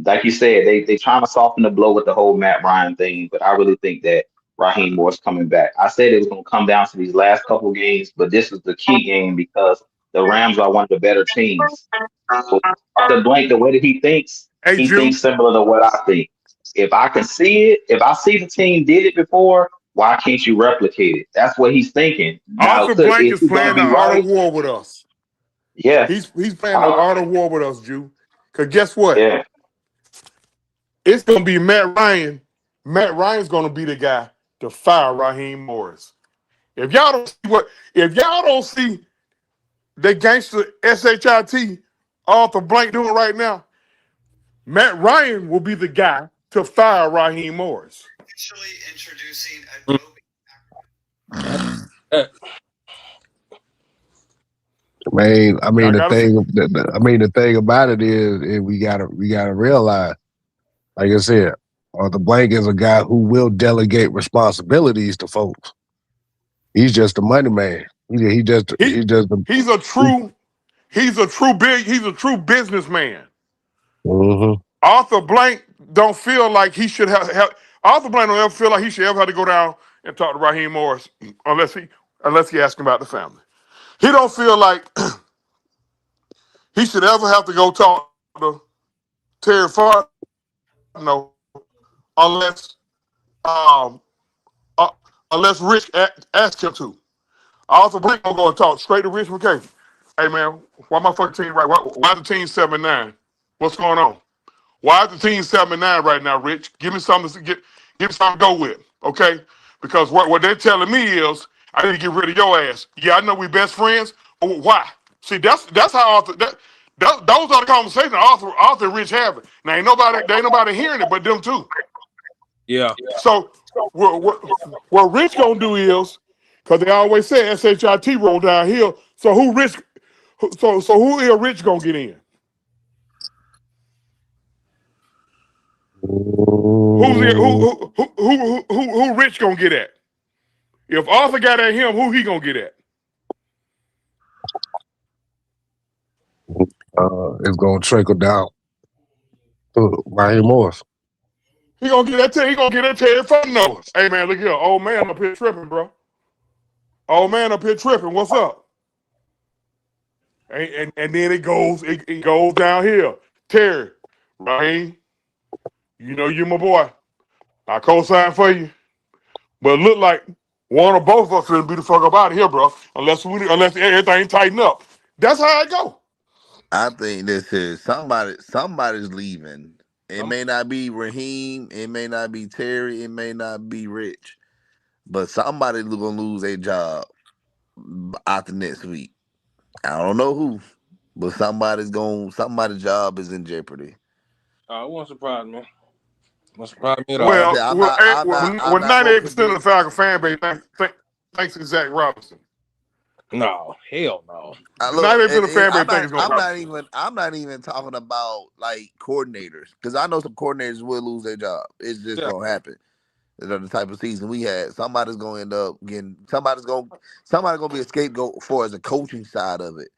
Like you said, they trying to soften the blow with the whole Matt Ryan thing, but I really think that Raheem Morris coming back. I said it was gonna come down to these last couple games, but this is the key game because the Rams are one of the better teams. So Arthur Blank, the way that hey, he Jew. thinks similar to what I think. If I can see it, if I see the team did it before, why can't you replicate it? That's what he's thinking. Now, Arthur Blank is is he gonna playing the be art of right? war with us. Yeah, He's playing the art of war with us, Jew. Cause guess what? yeah. It's gonna be Matt Ryan. Matt Ryan's gonna be the guy to fire Raheem Morris. If y'all don't see the gangster SHIT Arthur Blank doing right now, Matt Ryan will be the guy to fire Raheem Morris. Officially introducing Man, I mean Y'all the gotta see. the thing about it is we gotta realize, like I said, Arthur Blank is a guy who will delegate responsibilities to folks. He's just a money man. He just He he's a true businessman. Mm-hmm. Arthur Blank don't feel like he should have Arthur Blank don't ever feel like he should ever have to go down and talk to Raheem Morris unless he asks him about the family. He don't feel like he should ever have to go talk to Terry Fontenot unless um uh, unless Rich asks him to. Arthur Blank gonna go and talk straight to Rich McKay. Hey man, why my fucking team right? Why the team 7-9? What's going on? Why is the team 7-9 right now, Rich? Give me something to give me something to go with, okay? Because what they're telling me is I need to get rid of your ass. Yeah, I know we best friends, but why? See, that's how Arthur those are the conversations Arthur and Rich having. Now ain't nobody hearing it but them two. Yeah. So what Rich gonna do is, because they always say SHIT roll downhill. So who is Rich gonna get in? Who Rich gonna get at? If Arthur got at him, who he gonna get at? It's gonna trickle down to Raheem Morris. He gonna get that. He gonna get that Terry Fontenot. Hey man, look here, old man up here tripping, bro. Old man up here tripping. What's up? And then it goes downhill. Terry, Raheem, you know you my boy. I co-sign for you, but it look like one or both of us gonna be the fuck up out of here, bro. Unless everything tighten up. That's how it go. I think this is somebody's leaving. It may not be Raheem, it may not be Terry, it may not be Rich, but somebody's gonna lose their job after next week. I don't know who, but somebody's job is in jeopardy. It won't surprise me. Won't surprise me at Like I all. said, I'm not gonna 98% of the predict. Falcon fan base thinks it's Zach Robinson. No, hell no. Look, 98% of the fan base thinks it's gonna I'm not even talking about like coordinators because I know some coordinators will lose their job. It's just Yeah. gonna happen. The type of season we had, somebody's gonna end up getting somebody's gonna be a scapegoat for as the coaching side of it.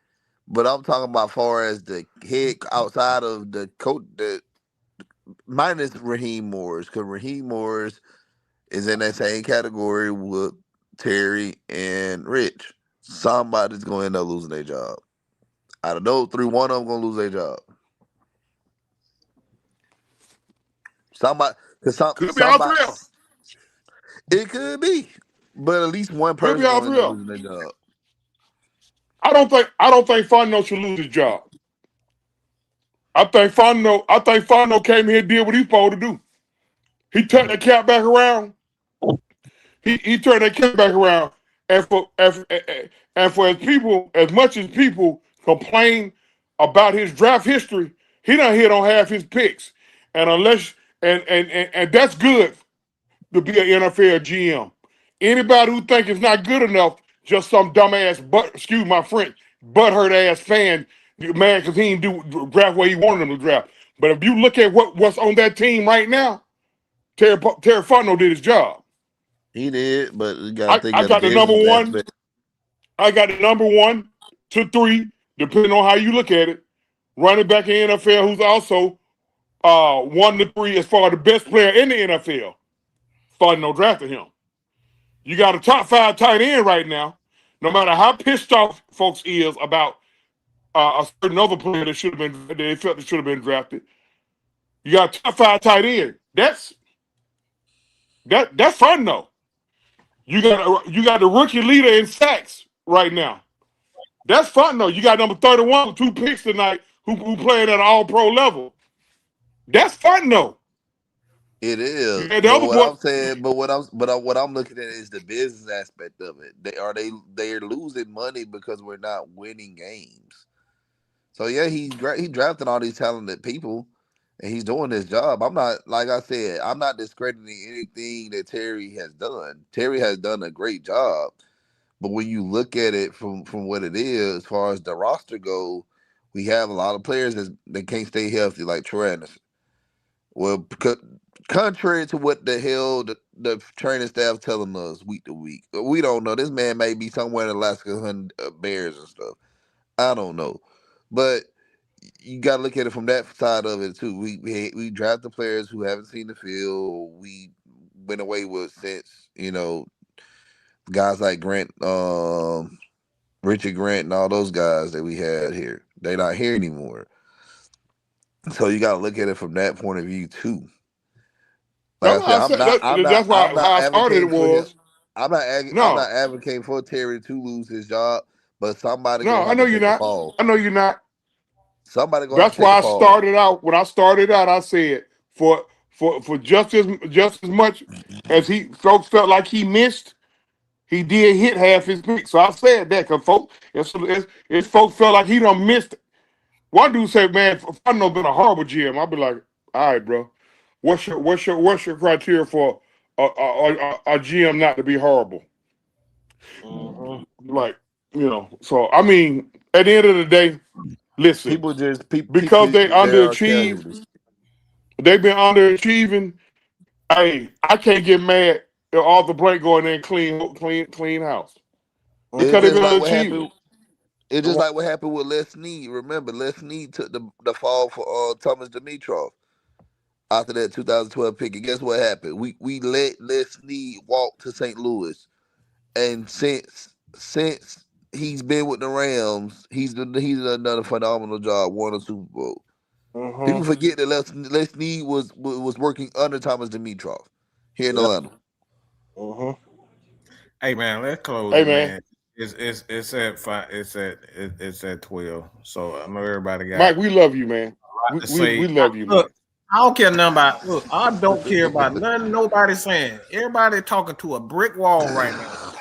But I'm talking about far as the head outside of the coach, the minus Raheem Morris, because Raheem Morris is in that same category with Terry and Rich. Somebody's gonna end up losing their job. Out of those three, one of them gonna lose their job. Somebody, because Could be all three somebody, of them. it could be, but at least one Could be person all gonna end three up of them. losing their job. I don't think Fontenot should lose his job. I think Fontenot came here and did what he's supposed to do. He turned that cap back around. He turned that cap back around. And for as people, as much as people complain about his draft history, he done hit on half his picks. And unless and that's good to be an NFL GM. Anybody who think it's not good enough, just some dumbass excuse my French, butthurt ass fan, man, because he didn't do draft where he wanted him to draft. But if you look at what's on that team right now, Terry Fontenot did his job. He did, but you got to think I of the got the number business one. aspect. I got the number 1 to 3, depending on how you look at it. Running back in the NFL who's also 1 to 3 as far as the best player in the NFL. Starting drafting him. You got a top 5 tight end right now. No matter how pissed off folks is about a certain other player that they felt that should have been drafted. You got a top 5 tight end. That's fun though. You got the rookie leader in sacks right now. That's fun though. You got number 31 with 2 picks tonight who playing at an all-pro level. That's fun though. It is, And the but other what boy, I'm saying, what I'm looking at is the business aspect of it. They're losing money because we're not winning games. So yeah, he drafted all these talented people, and he's doing his job. I'm not, like I said, I'm not discrediting anything that Terry has done. Terry has done a great job, but when you look at it from what it is, as far as the roster go, we have a lot of players that can't stay healthy, like Troy Anderson. Well, contrary to what the hell the training staff telling us week to week, we don't know. This man may be somewhere in Alaska hunting bears and stuff. I don't know, but you got to look at it from that side of it too. We draft the players who haven't seen the field. We went away with since guys like Grant, Richard Grant, and all those guys that we had here. They're not here anymore. So you got to look at it from that point of view too. Like I said, that's why I'm how not I started advocating it for him. was I'm not no, advocating for Terry to lose his job, but somebody no. gonna I have know to you're take the not. fall. I know you're not. Somebody gonna have That's to take why the I fall. started out. When I started out, I said for just as much as folks felt like he missed, he did hit half his pick. So I said that because folks, if folks felt like he done missed. One dude said, "Man, if I know been a horrible GM, I'd be like, all right, bro, what's your criteria for a GM not to be horrible? Like, So I mean, at the end of the day, listen, People because just they use their underachieved, casualties. they've been underachieving. Hey, I can't get mad at Arthur Blank going in and clean house It's because they've just been like what underachieving. happened. It's just like what happened with Les Snead. Remember, Les Snead took the fall for Thomas Dimitrov after that 2012 pick. And guess what happened? We let Les Snead walk to St. Louis, and since he's been with the Rams, he's done a phenomenal job, won a Super Bowl. Mm-hmm. People forget that Les Snead was working under Thomas Dimitrov here in Yep. Atlanta. Mm-hmm. Hey man, let's close Hey it, man, man. It's at 5. It's at 12. So I know everybody got Mike, we love you, man. a lot to We say. love you, Look, man. I don't care nothing about. Look, I don't care about nothing nobody's saying. Everybody talking to a brick wall right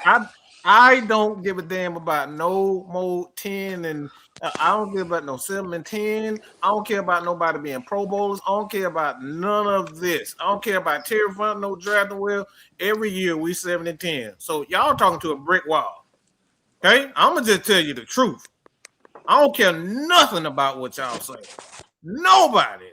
now. I don't give a damn about no more 10 and I don't give about no 7 and 10. I don't care about nobody being Pro Bowlers. I don't care about none of this. I don't care about Terry Funk, no drafting well. Every year we 7 and 10. So y'all talking to a brick wall. Okay, I'm gonna just tell you the truth. I don't care nothing about what y'all say. Nobody.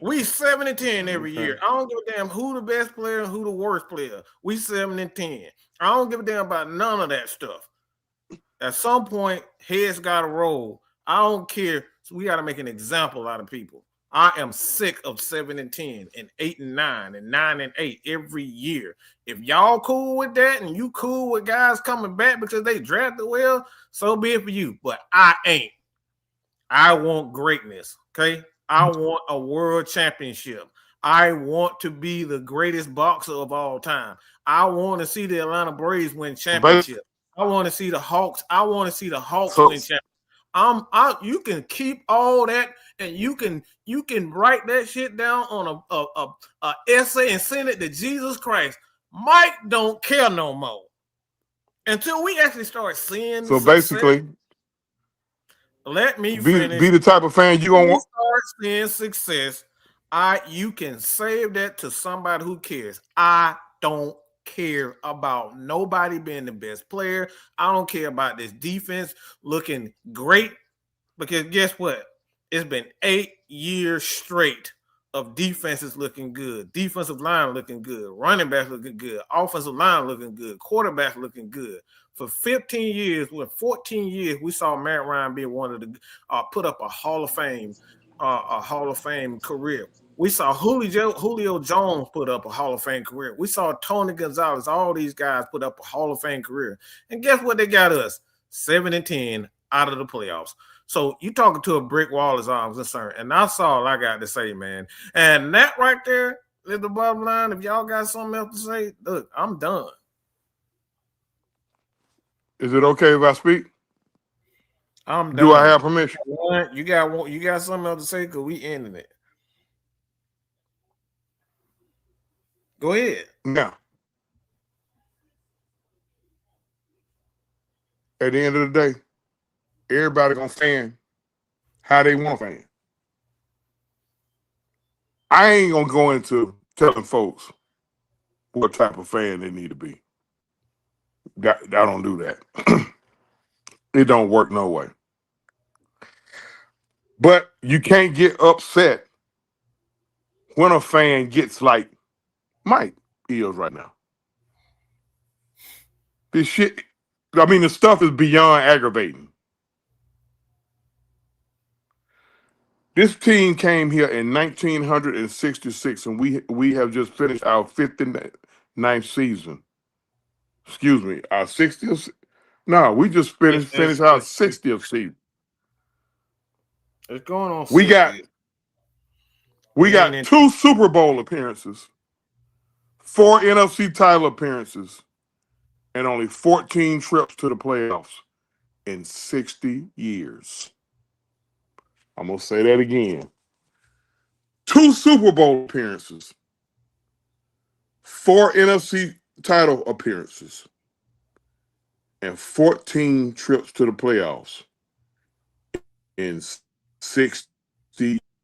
We 7 and 10 every year. I don't give a damn who the best player and who the worst player. We 7 and 10. I don't give a damn about none of that stuff. At some point, heads gotta roll. I don't care. So we gotta make an example out of people. I am sick of 7 and 10 and 8 and 9 and 9 and 8 every year. If y'all cool with that and you cool with guys coming back because they drafted well, so be it for you. But I ain't. I want greatness. Okay. I want a world championship. I want to be the greatest boxer of all time. I want to see the Atlanta Braves win championship. I want to see the Hawks. I want to see the Hawks win championship. You can keep all that and you can write that shit down on a essay and send it to Jesus Christ. Mike don't care no more. Until we actually start seeing So success. basically, Let me be finish. the type of fan you gonna want. Start seeing success. You can save that to somebody who cares. I don't care about nobody being the best player. I don't care about this defense looking great because guess what? It's been 8 years straight of defenses looking good, defensive line looking good, running back looking good, offensive line looking good, quarterback looking good. For 15 years, 14 years, we saw Matt Ryan be one of the put up a Hall of Fame career. We saw Julio Jones put up a Hall of Fame career. We saw Tony Gonzalez, all these guys put up a Hall of Fame career. And guess what they got us? 7-10 out of the playoffs. So you talking to a brick wall as far as I'm concerned. And that's all I got to say, man. And that right there is the bottom line. If y'all got something else to say, look, I'm done. Is it okay if I speak? I'm done. Do I have permission? You got something else to say? Because we ending it. Go ahead. Now, at the end of the day, everybody gonna fan how they want to fan. I ain't gonna go into telling folks what type of fan they need to be. I don't do that. It don't work no way. But you can't get upset when a fan gets like Mike is right now. This shit, I mean, the stuff is beyond aggravating. This team came here in 1966, and we have just finished our 59th season. Excuse me, our 60th. No, we just finished our 60th season. It's going on. We got 2 Super Bowl appearances, 4 NFC title appearances, and only 14 trips to the playoffs in 60 years. I'm going to say that again. 2 Super Bowl appearances, 4 NFC title appearances, and 14 trips to the playoffs in 60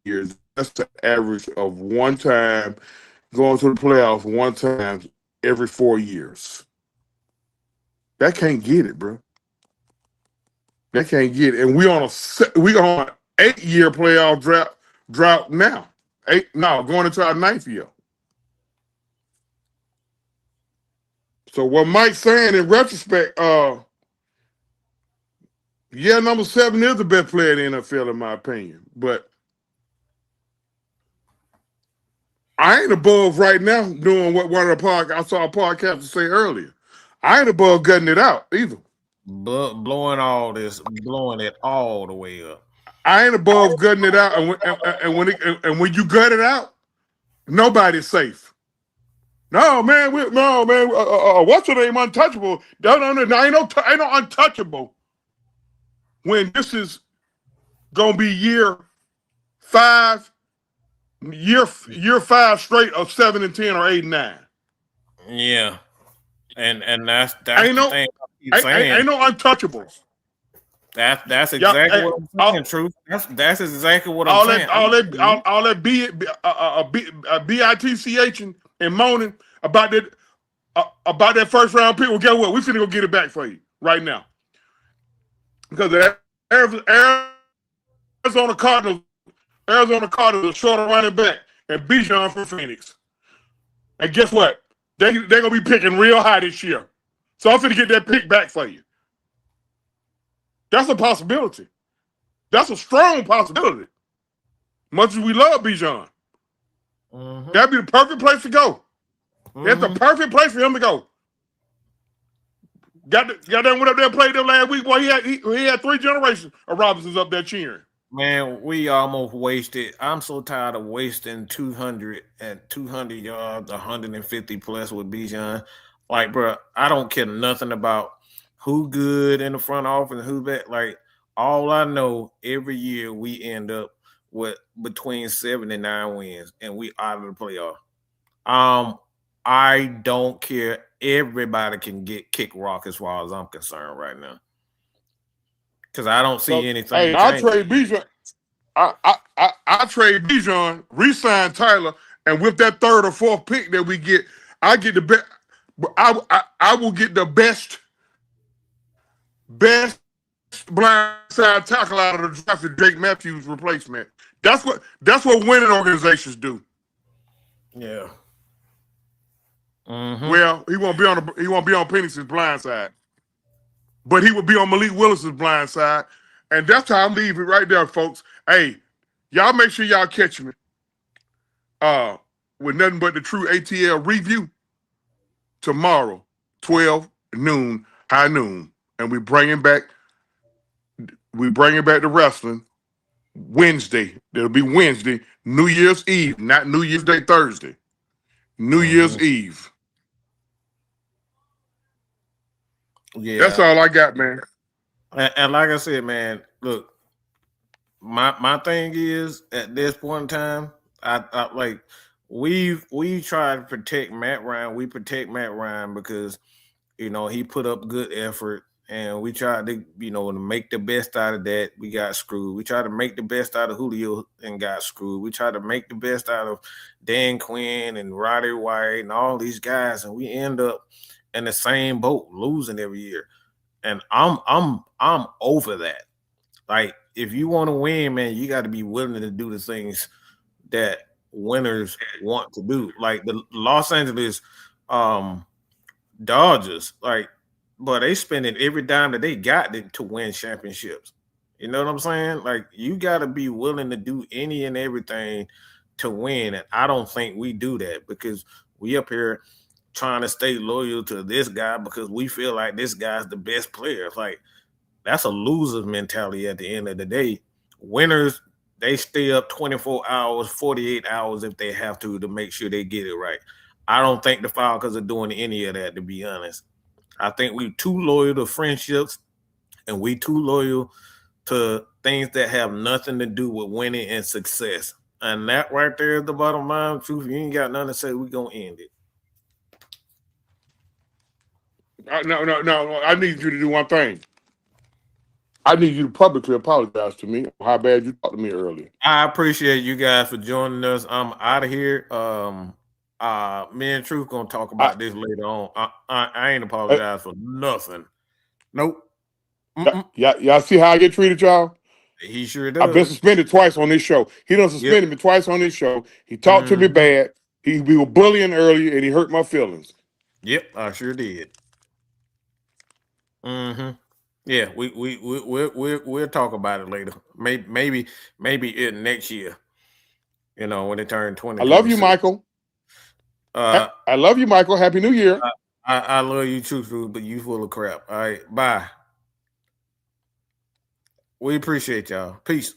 years. That's the average of one time going to the playoffs one time every 4 years. That can't get it, bro. That can't get it. And we on an 8-year playoff drought now. Going into our 9th year. So what Mike's saying in retrospect, number 7 is the best player in the NFL in my opinion. But I ain't above right now doing what one of the podcasts I saw a podcast say earlier. I ain't above gutting it out either. Blowing it all the way up. I ain't above gutting it out, and when you gut it out, nobody's safe. No man, what's her name? Untouchable. No, ain't no untouchable. When this is gonna be year 5 straight of 7-10 or 8-9. Yeah, and that's ain't the thing. Ain't no untouchables. That's exactly what I'm saying. Truth. That's exactly what I'm saying. All that bitch and moaning about that first round pick. Well, guess what? We finna go get it back for you right now. Because the Arizona Cardinals are short of running back and Bijan from Phoenix. And guess what? They're gonna be picking real high this year. So I'm finna get that pick back for you. That's a possibility. That's a strong possibility. Much as we love Bijan. Mm-hmm. That'd be the perfect place to go. Mm-hmm. That's the perfect place for him to go. Got them went up there and played them last week. Boy, he had 3 generations of Robinsons up there cheering. Man, we almost wasted. I'm so tired of wasting 200 yards, 150 plus with Bijan. Like, bro, I don't care nothing about who good in the front office and who bad. Like, all I know, every year we end up with between 7 and 9 wins, and we out of the playoff. I don't care. Everybody can kick rock as far as I'm concerned right now. Because I don't see anything. Hey, I trade Bijan. I trade Bijan, re-sign Tyler, and with that 3rd or 4th pick that we get, I get the best. I will get the best blindside tackle out of the draft, Drake Matthews' replacement. That's what winning organizations do. Yeah. Mm-hmm. Well, he won't be on Penix's blind side, but he would be on Malik Willis's blind side, and that's how I'm leaving it right there, folks. Hey, y'all make sure y'all catch me. With nothing but the true ATL review tomorrow, 12 noon, high noon, and we bringing back the wrestling Wednesday. It'll be Wednesday, New Year's Eve, not New Year's Day, Thursday. New Year's Eve. Yeah, that's all I got, man. And like I said, man, look, my thing is at this point in time, I like we try to protect Matt Ryan. We protect Matt Ryan because he put up good effort, and we tried to to make the best out of that. We got screwed. We tried to make the best out of Julio and got screwed. We tried to make the best out of Dan Quinn and Roddy White and all these guys, and we end up in the same boat, losing every year. And I'm over that. Like, if you want to win, man, you got to be willing to do the things that winners want to do. Like the Los Angeles Dodgers, but they spending every dime that they got to win championships. You know what I'm saying? Like, you got to be willing to do any and everything to win. And I don't think we do that because we up here trying to stay loyal to this guy because we feel like this guy's the best player. Like, that's a loser's mentality at the end of the day. Winners, they stay up 24 hours, 48 hours if they have to make sure they get it right. I don't think the Falcons are doing any of that, to be honest. I think we're too loyal to friendships and we too loyal to things that have nothing to do with winning and success. And that right there is the bottom line. Truth, you ain't got nothing to say, we're going to end it. No. I need you to do one thing. I need you to publicly apologize to me for how bad you talked to me earlier. I appreciate you guys for joining us. I'm out of here. Me and Truth gonna talk about this later on. I ain't apologize for nothing. Nope. Y'all see how I get treated, y'all? He sure does. I've been suspended twice on this show. He done suspended me twice on this show. He talked to me bad. We were bullying earlier, and he hurt my feelings. Yep, I sure did. Yeah, we'll talk about it later. Maybe next year. When it turned 20. I love you, Michael. I love you, Michael. Happy New Year. I love you too, but you full of crap. All right, bye. We appreciate y'all. Peace.